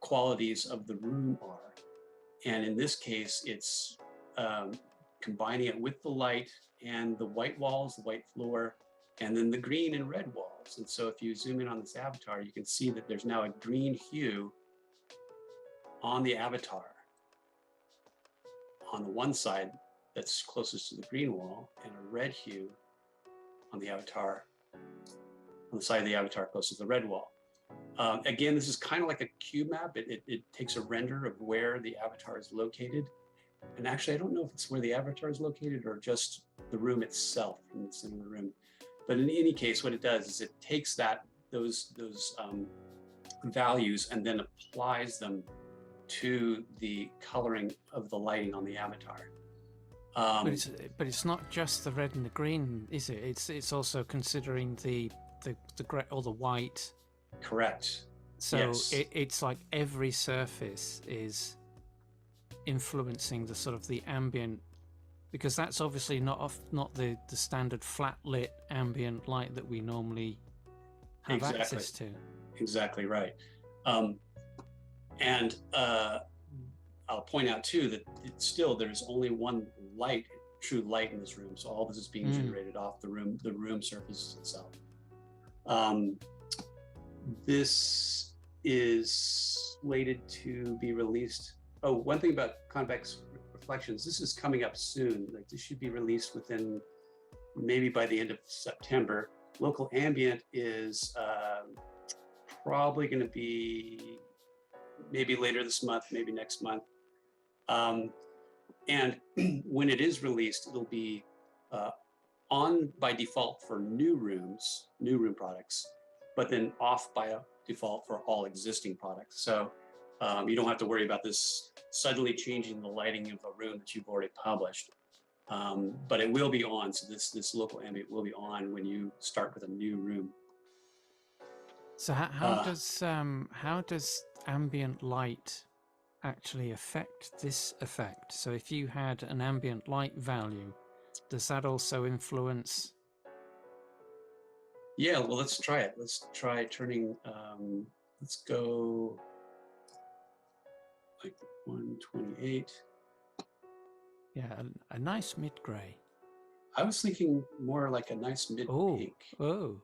qualities of the room are. And in this case, it's combining it with the light and the white walls, the white floor, and then the green and red walls. And so if you zoom in on this avatar, you can see that there's now a green hue on the avatar on the one side that's closest to the green wall, and a red hue on the avatar on the side of the avatar closest to the red wall. Again, this is kind of like a cube map. It takes a render of where the avatar is located. And actually, I don't know if it's where the avatar is located or just the room itself in the center of the room. But in any case, what it does is it takes those values and then applies them to the coloring of the lighting on the avatar. But it's not just the red and the green, is it? It's also considering the gray or the white. Correct. So yes. It's like every surface is influencing the sort of the ambient, because that's obviously not the standard flat lit ambient light that we normally have access to. Exactly right. And I'll point out too that there's only one true light in this room. So all this is being generated off the room surface itself. This is slated to be released. Oh, one thing about convex reflections, this is coming up soon. Like this should be released within maybe by the end of September. Local ambient is probably going to be maybe later this month, maybe next month. And when it is released, it'll be on by default for new room products, but then off by default for all existing products. So you don't have to worry about this suddenly changing the lighting of a room that you've already published. But it will be on. So this local ambient will be on when you start with a new room. So how does ambient light actually affect this effect? So if you had an ambient light value, does that also influence Yeah, well, let's try it. Let's try turning, let's go like 128. Yeah, a nice mid-gray. I was thinking more like a nice Oh, mid-pink. oh.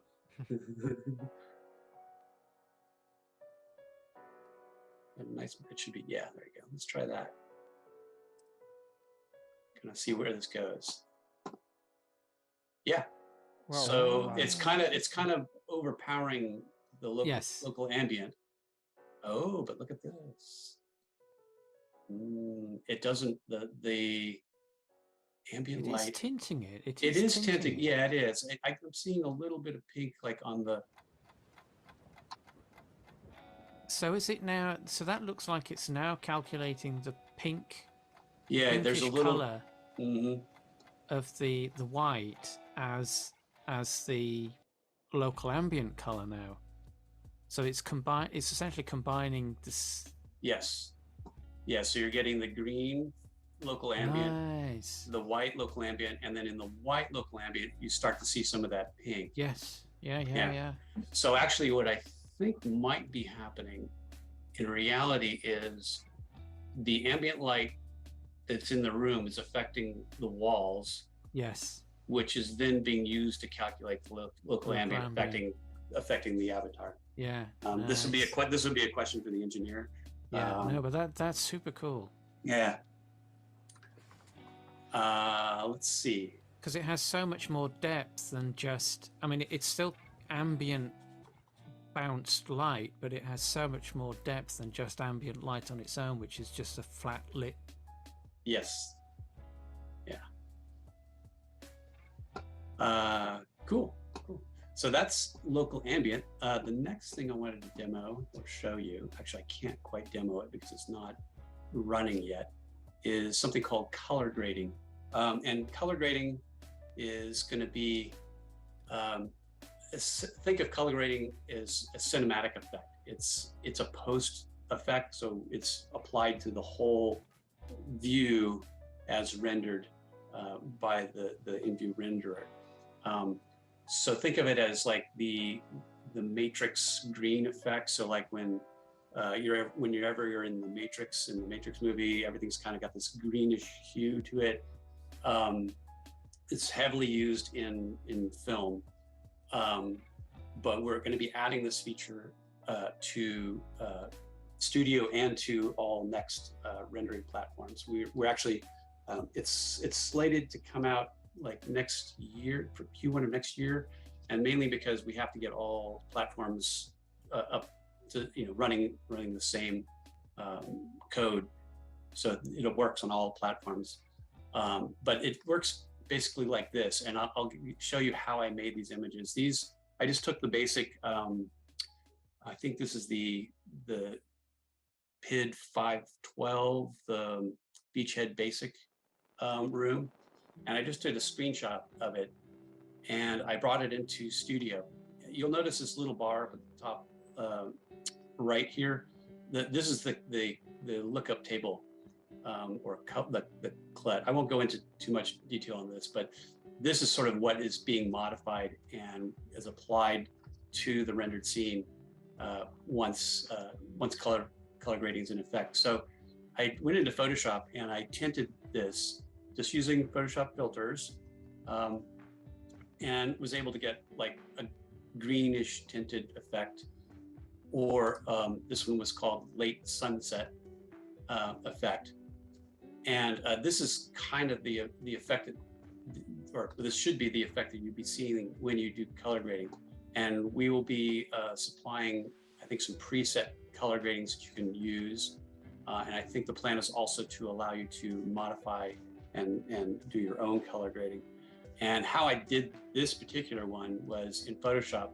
A nice, it should be, yeah, there you go. Let's try that. Kind of see where this goes. Yeah. Wow. So it's kind of overpowering the local Yes. local ambient. Oh, but look at this. It doesn't the ambient It is light. tinting it. It is tinting. it. Yeah, it is. I'm seeing a little bit of pink, like on the. So is it now? So that looks like it's now calculating the pink. Yeah, there's a little color of the white as the local ambient color now. So it's essentially combining this. Yes. Yeah. So you're getting the green local ambient, Nice. the white local ambient, and then in the white local ambient, you start to see some of that pink. Yes. Yeah. So actually, what I think might be happening in reality is the ambient light that's in the room is affecting the walls. Yes. Which is then being used to calculate the local ambient, affecting the avatar. Yeah. Nice. This would be a question for the engineer. Yeah. No, but that's super cool. Yeah. Let's see. Because it has so much more depth than just. I mean, it's still ambient bounced light, but it has so much more depth than just ambient light on its own, which is just a flat lit. Yes. Yeah. Cool. So that's local ambient. The next thing I wanted to demo or show you, actually I can't quite demo it because it's not running yet, is something called color grading. And color grading is going to be, think of color grading as a cinematic effect. It's a post effect, so it's applied to the whole view as rendered by the IMVU renderer. So think of it as like the matrix green effect. So like when you're in the Matrix movie, everything's kind of got this greenish hue to it. It's heavily used in film, but we're going to be adding this feature to Studio and to all next rendering platforms. We're actually it's slated to come out like next year, for Q1 of next year, and mainly because we have to get all platforms up to running the same code, so it works on all platforms. But it works basically like this, and I'll show you how I made these images. I just took the basic. I think this is the PID 512, the Beachhead Basic room. And I just did a screenshot of it, and I brought it into Studio. You'll notice this little bar up at the top right here. This is the lookup table, or the CLET. I won't go into too much detail on this, but this is sort of what is being modified and is applied to the rendered scene once color grading is in effect. So I went into Photoshop and I tinted this just using Photoshop filters, and was able to get like a greenish tinted effect, or this one was called late sunset effect. And this is kind of the effect or this should be the effect that you'd be seeing when you do color grading. And we will be supplying, I think, some preset color gradings that you can use. And I think the plan is also to allow you to modify and do your own color grading. And how I did this particular one was in Photoshop.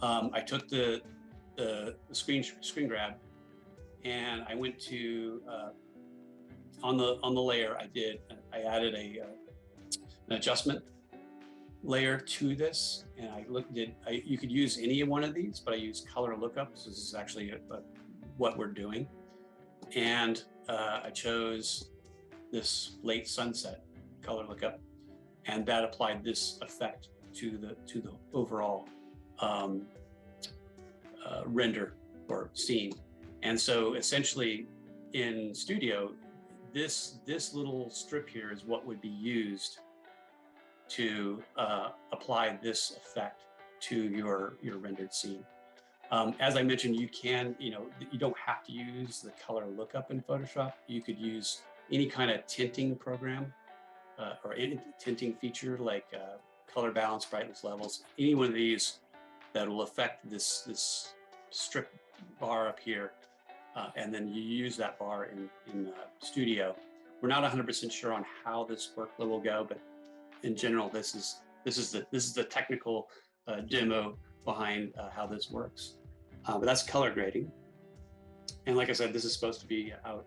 I took the screen grab, and I went to on the layer. I added an adjustment layer to this, and you could use any one of these, but I used color lookup. So this is actually what we're doing, and I chose this late sunset color lookup, and that applied this effect to the overall render or scene. And so essentially in Studio, this little strip here is what would be used to apply this effect to your rendered scene. As I mentioned, you can, you don't have to use the color lookup in Photoshop. You could use any kind of tinting program or any tinting feature like color balance, brightness levels, any one of these that will affect this strip bar up here. And then you use that bar in Studio. We're not 100% sure on how this workflow will go, but in general, this is the technical demo behind how this works. But that's color grading. And like I said, this is supposed to be out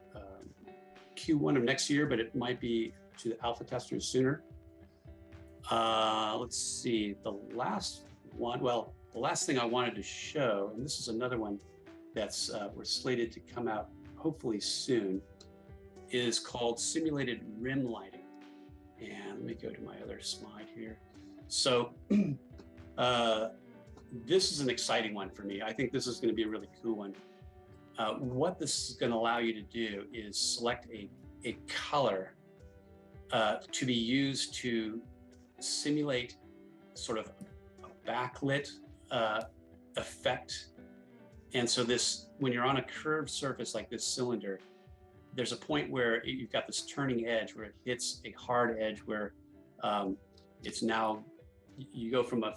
Q1 of next year, but it might be to the alpha testers sooner. Let's see, the last thing I wanted to show, and this is another one that's we're slated to come out hopefully soon, is called simulated rim lighting. And let me go to my other slide here. So this is an exciting one for me. I think this is going to be a really cool one. What this is going to allow you to do is select a color to be used to simulate sort of a backlit effect. And so this, when you're on a curved surface like this cylinder, there's a point where you've got this turning edge where it hits a hard edge where it's now, you go from a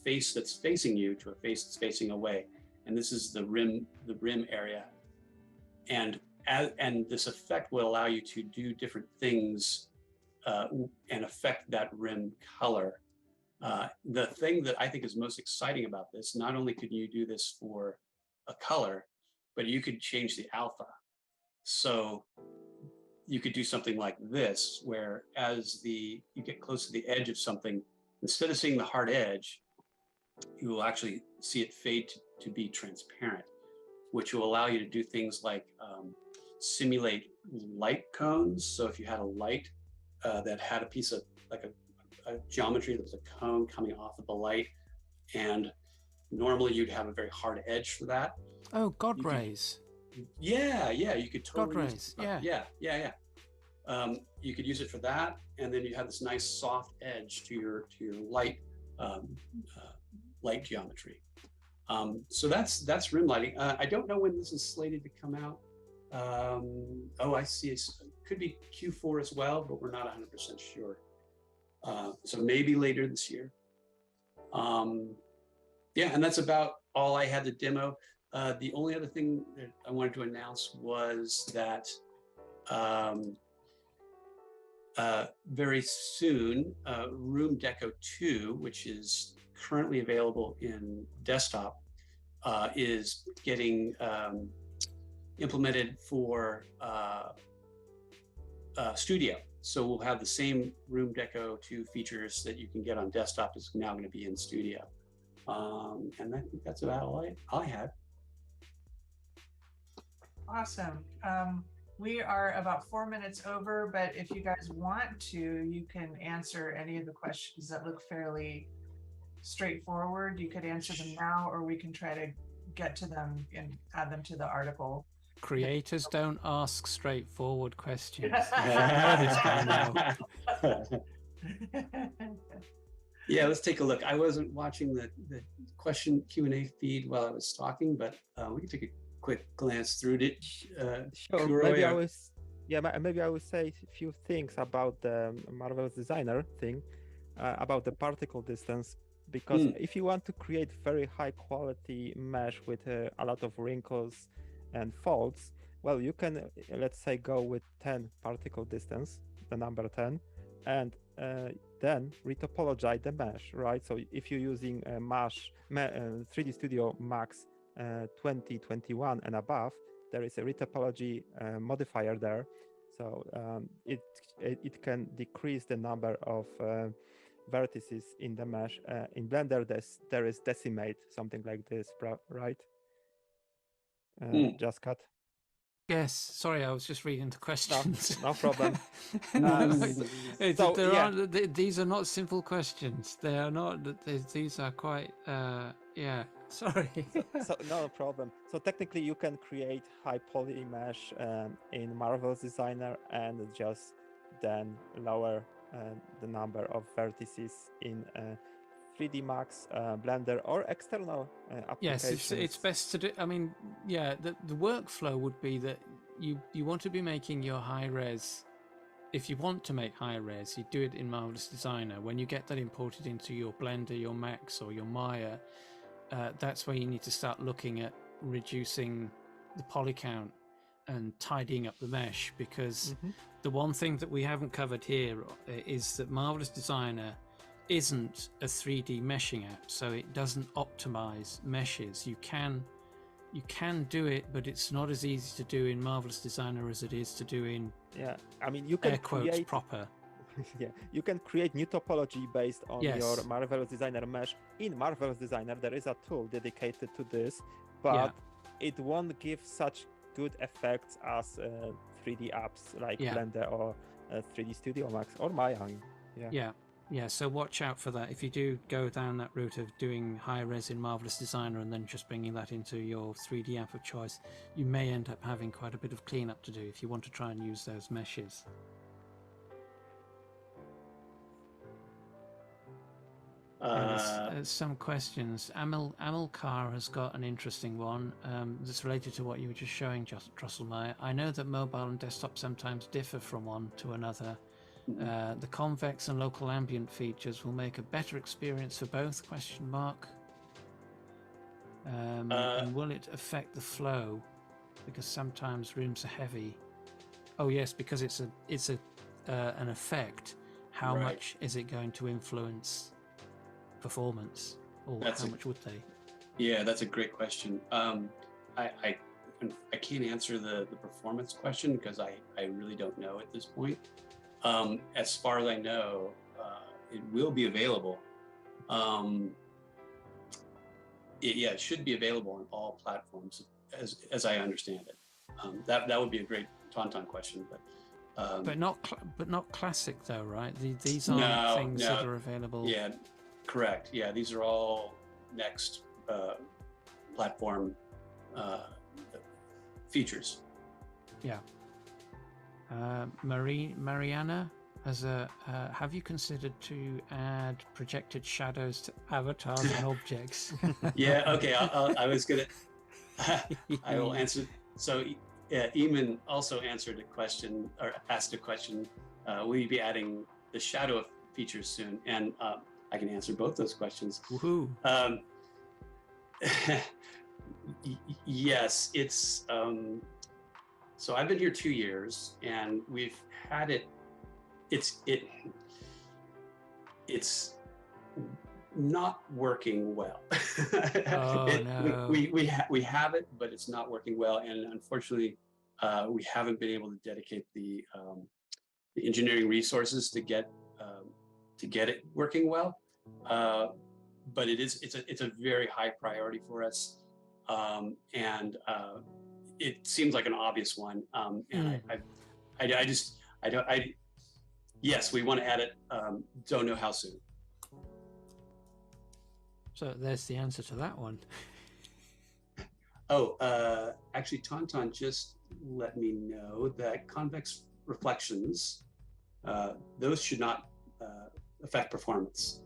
face that's facing you to a face that's facing away. And this is the rim area. And this effect will allow you to do different things and affect that rim color. The thing that I think is most exciting about this, not only could you do this for a color, but you could change the alpha. So you could do something like this, where as you get close to the edge of something, instead of seeing the hard edge, you will actually see it fade to be transparent, which will allow you to do things like simulate light cones. So if you had a light that had a piece of like a geometry that was a cone coming off of the light, and normally you'd have a very hard edge for that. Oh, God rays. Yeah, you could totally God rays, yeah. You could use it for that, and then you have this nice soft edge to your light light geometry. So that's rim lighting. I don't know when this is slated to come out. Oh, I see. It could be Q4 as well, but we're not 100% sure. So maybe later this year. Yeah, and that's about all I had to demo. The only other thing that I wanted to announce was that very soon, Room Deco 2, which is currently available in desktop, is getting implemented for Studio. So we'll have the same Room Deco 2 features that you can get on desktop is now going to be in Studio. And I think that's about all I had. Awesome. We are about 4 minutes over, but if you guys want to, you can answer any of the questions that look fairly straightforward. You could answer them now, or we can try to get to them and add them to the article. Creators don't ask straightforward questions. Yeah, let's take a look. I wasn't watching the question Q&A feed while I was talking, but we can take a quick glance through it. Sure. Maybe I will say a few things about the Marvelous Designer thing, about the particle distance, because if you want to create very high quality mesh with a lot of wrinkles and folds, well, you can, let's say, go with 10 particle distance, the number 10, and then retopologize the mesh, right? So if you're using a 3D Studio Max 2021 and above, there is a retopology modifier there, so it can decrease the number of vertices in the mesh. In Blender, there is decimate, something like this, right? Just cut. Yes, sorry, I was just reading the questions. No problem. These are not simple questions. They are not. These are quite. Yeah. Sorry. So no problem. So technically, you can create high poly mesh in Marvel's Designer and just then lower the number of vertices in 3D Max, Blender, or external applications. Yes, it's best to do. I mean, yeah, the workflow would be that you want to be making your high res. If you want to make high res, you do it in Marvelous Designer. When you get that imported into your Blender, your Max, or your Maya, that's where you need to start looking at reducing the poly count and tidying up the mesh, because the one thing that we haven't covered here is that Marvelous Designer isn't a 3D meshing app, so it doesn't optimize meshes. You can do it, but it's not as easy to do in Marvelous Designer as it is to do in I mean, you can air quotes create proper. You can create new topology based on Yes. your Marvelous Designer mesh. In Marvelous Designer, there is a tool dedicated to this, but it won't give such good effects as 3D apps like Blender or 3D Studio Max or Maya. Yeah, so watch out for that. If you do go down that route of doing high res in Marvelous Designer and then just bringing that into your 3D app of choice, you may end up having quite a bit of cleanup to do if you want to try and use those meshes. There's some questions. Amilcar has got an interesting one that's related to what you were just showing, Drosselmeyer. I know that mobile and desktop sometimes differ from one to another. The convex and local ambient features will make a better experience for both? And will it affect the flow? Because sometimes rooms are heavy. Oh yes, because it's an effect. How much is it going to influence performance, or how much would they? Yeah, that's a great question. I can't answer the performance question because I really don't know at this point. As far as I know, it will be available. It should be available on all platforms, as I understand it. That would be a great Tauntaun question, but not classic though, right? These aren't things that are available. Yeah, correct. Yeah, these are all next platform features. Yeah. Mariana has have you considered to add projected shadows to avatars and objects? Yeah, okay. I was gonna. I will answer. So, Eamon also answered a question or asked a question. Will you be adding the shadow features soon? And I can answer both those questions. Woohoo! Yes, it's. So I've been here 2 years, and we've had it. It's not working well. No. We have it, but it's not working well, and unfortunately, we haven't been able to dedicate the engineering resources to get it working well. But it's a very high priority for us, and it seems like an obvious one. And yes, we want to add it. Don't know how soon. So there's the answer to that one. Actually, Tauntaun just let me know that convex reflections, those should not affect performance.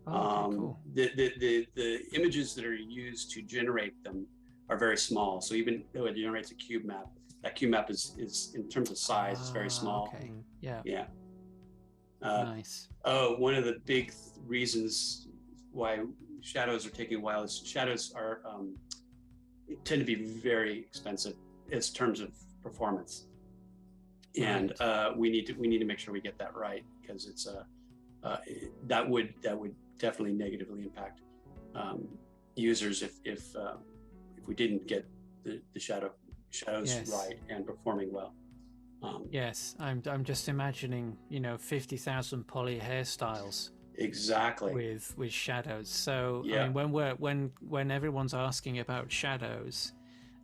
Okay, cool. The images that are used to generate them are very small. So even though it generates a cube map, that cube map is in terms of size, is very small. Okay. Yeah. Yeah. Nice. One of the big reasons why shadows are taking a while is shadows are tend to be very expensive in terms of performance, and we need to make sure we get that right, because it's that would definitely negatively impact users if we didn't get the shadows right and performing well. Yes, I'm just imagining 50,000 poly hairstyles. Exactly. With shadows. So yeah. I mean, when everyone's asking about shadows,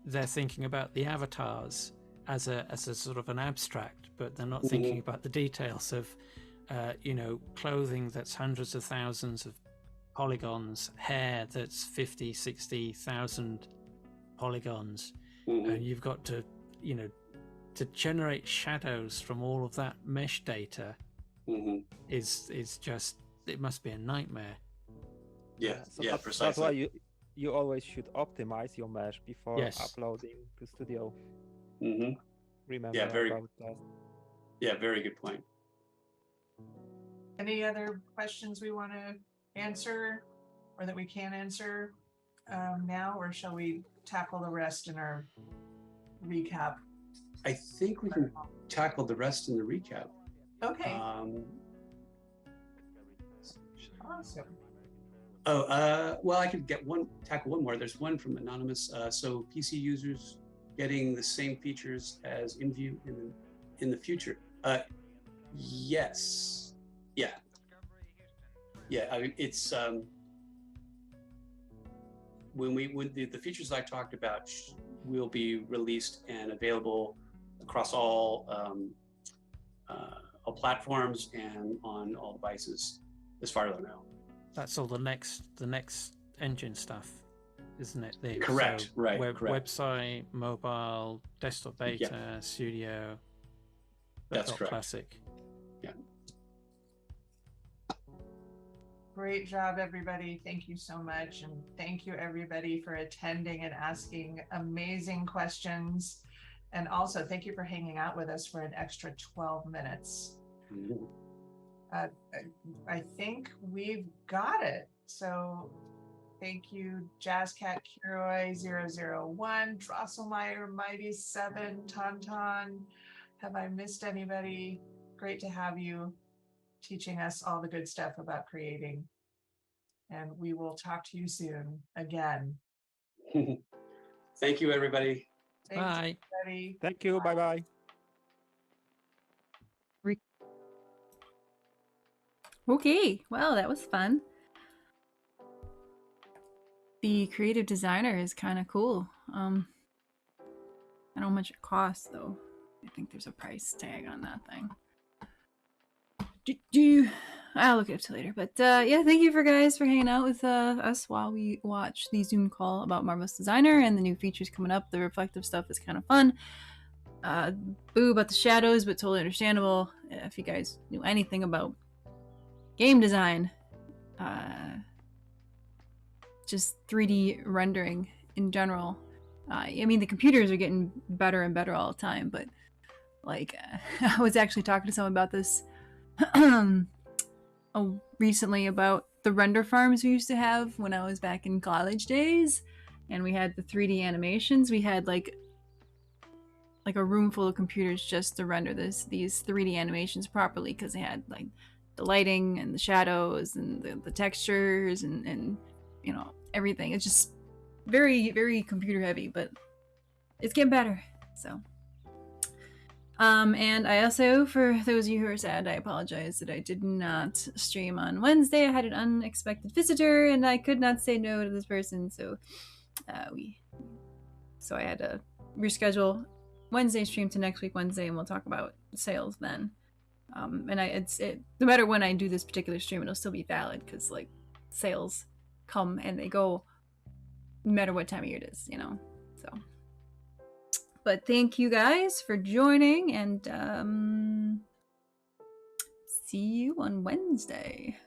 they're thinking about the avatars, as a sort of an abstract, but they're not thinking about the details of, you know, clothing that's hundreds of thousands of polygons, hair that's 50, 60,000 polygons, and you've got to, you know, to generate shadows from all of that mesh data is just, it must be a nightmare. Yeah, So yeah, that's precisely. why you always should optimize your mesh before Yes. uploading to Studio. Remember Yeah, about that. Yeah, very good point. Any other questions we want to answer or that we can answer now, or shall we tackle the rest in our recap? I think we can tackle the rest in the recap. Okay. Awesome. Well, I could tackle one more. There's one from Anonymous. So PC users getting the same features as IMVU in the future. Yes. Yeah. Yeah. I mean, it's when the features I talked about will be released and available across all platforms and on all devices, as far as I know. That's all the next engine stuff, isn't it? Correct. So Right. Correct. Website, mobile, desktop beta, Studio. That's correct. Classic. Yeah. Great job, everybody. Thank you so much. And thank you, everybody, for attending and asking amazing questions. And also, thank you for hanging out with us for an extra 12 minutes. I think we've got it. So thank you, Jazzcat Kiroi 001, Drosselmeyer, Mighty 7, Tauntaun. Have I missed anybody? Great to have you teaching us all the good stuff about creating. And we will talk to you soon again. Thank you, everybody. Thanks, Bye. everybody. Thank you. Bye-bye. Okay, well, that was fun. The creative designer is kind of cool. I don't know how much it costs, though. I think there's a price tag on that thing. I'll look it up till later. But yeah, thank you guys for hanging out with us while we watch the Zoom call about Marvelous Designer and the new features coming up. The reflective stuff is kind of fun. Boo about the shadows, but totally understandable. If you guys knew anything about game design, just 3D rendering in general. I mean, the computers are getting better and better all the time, but like, I was actually talking to someone about this recently about the render farms we used to have when I was back in college days, and we had the 3D animations. We had like a room full of computers just to render these 3D animations properly, because they had like the lighting and the shadows and the textures and you know, everything. It's just very, very computer heavy, but it's getting better. So and I also, for those of you who are sad, I apologize that I did not stream on Wednesday. I had an unexpected visitor and I could not say no to this person, so I had to reschedule Wednesday stream to next week Wednesday, and we'll talk about sales then. And no matter when I do this particular stream, it'll still be valid, because like sales come and they go no matter what time of year it is, you know. So, but thank you guys for joining, and see you on Wednesday.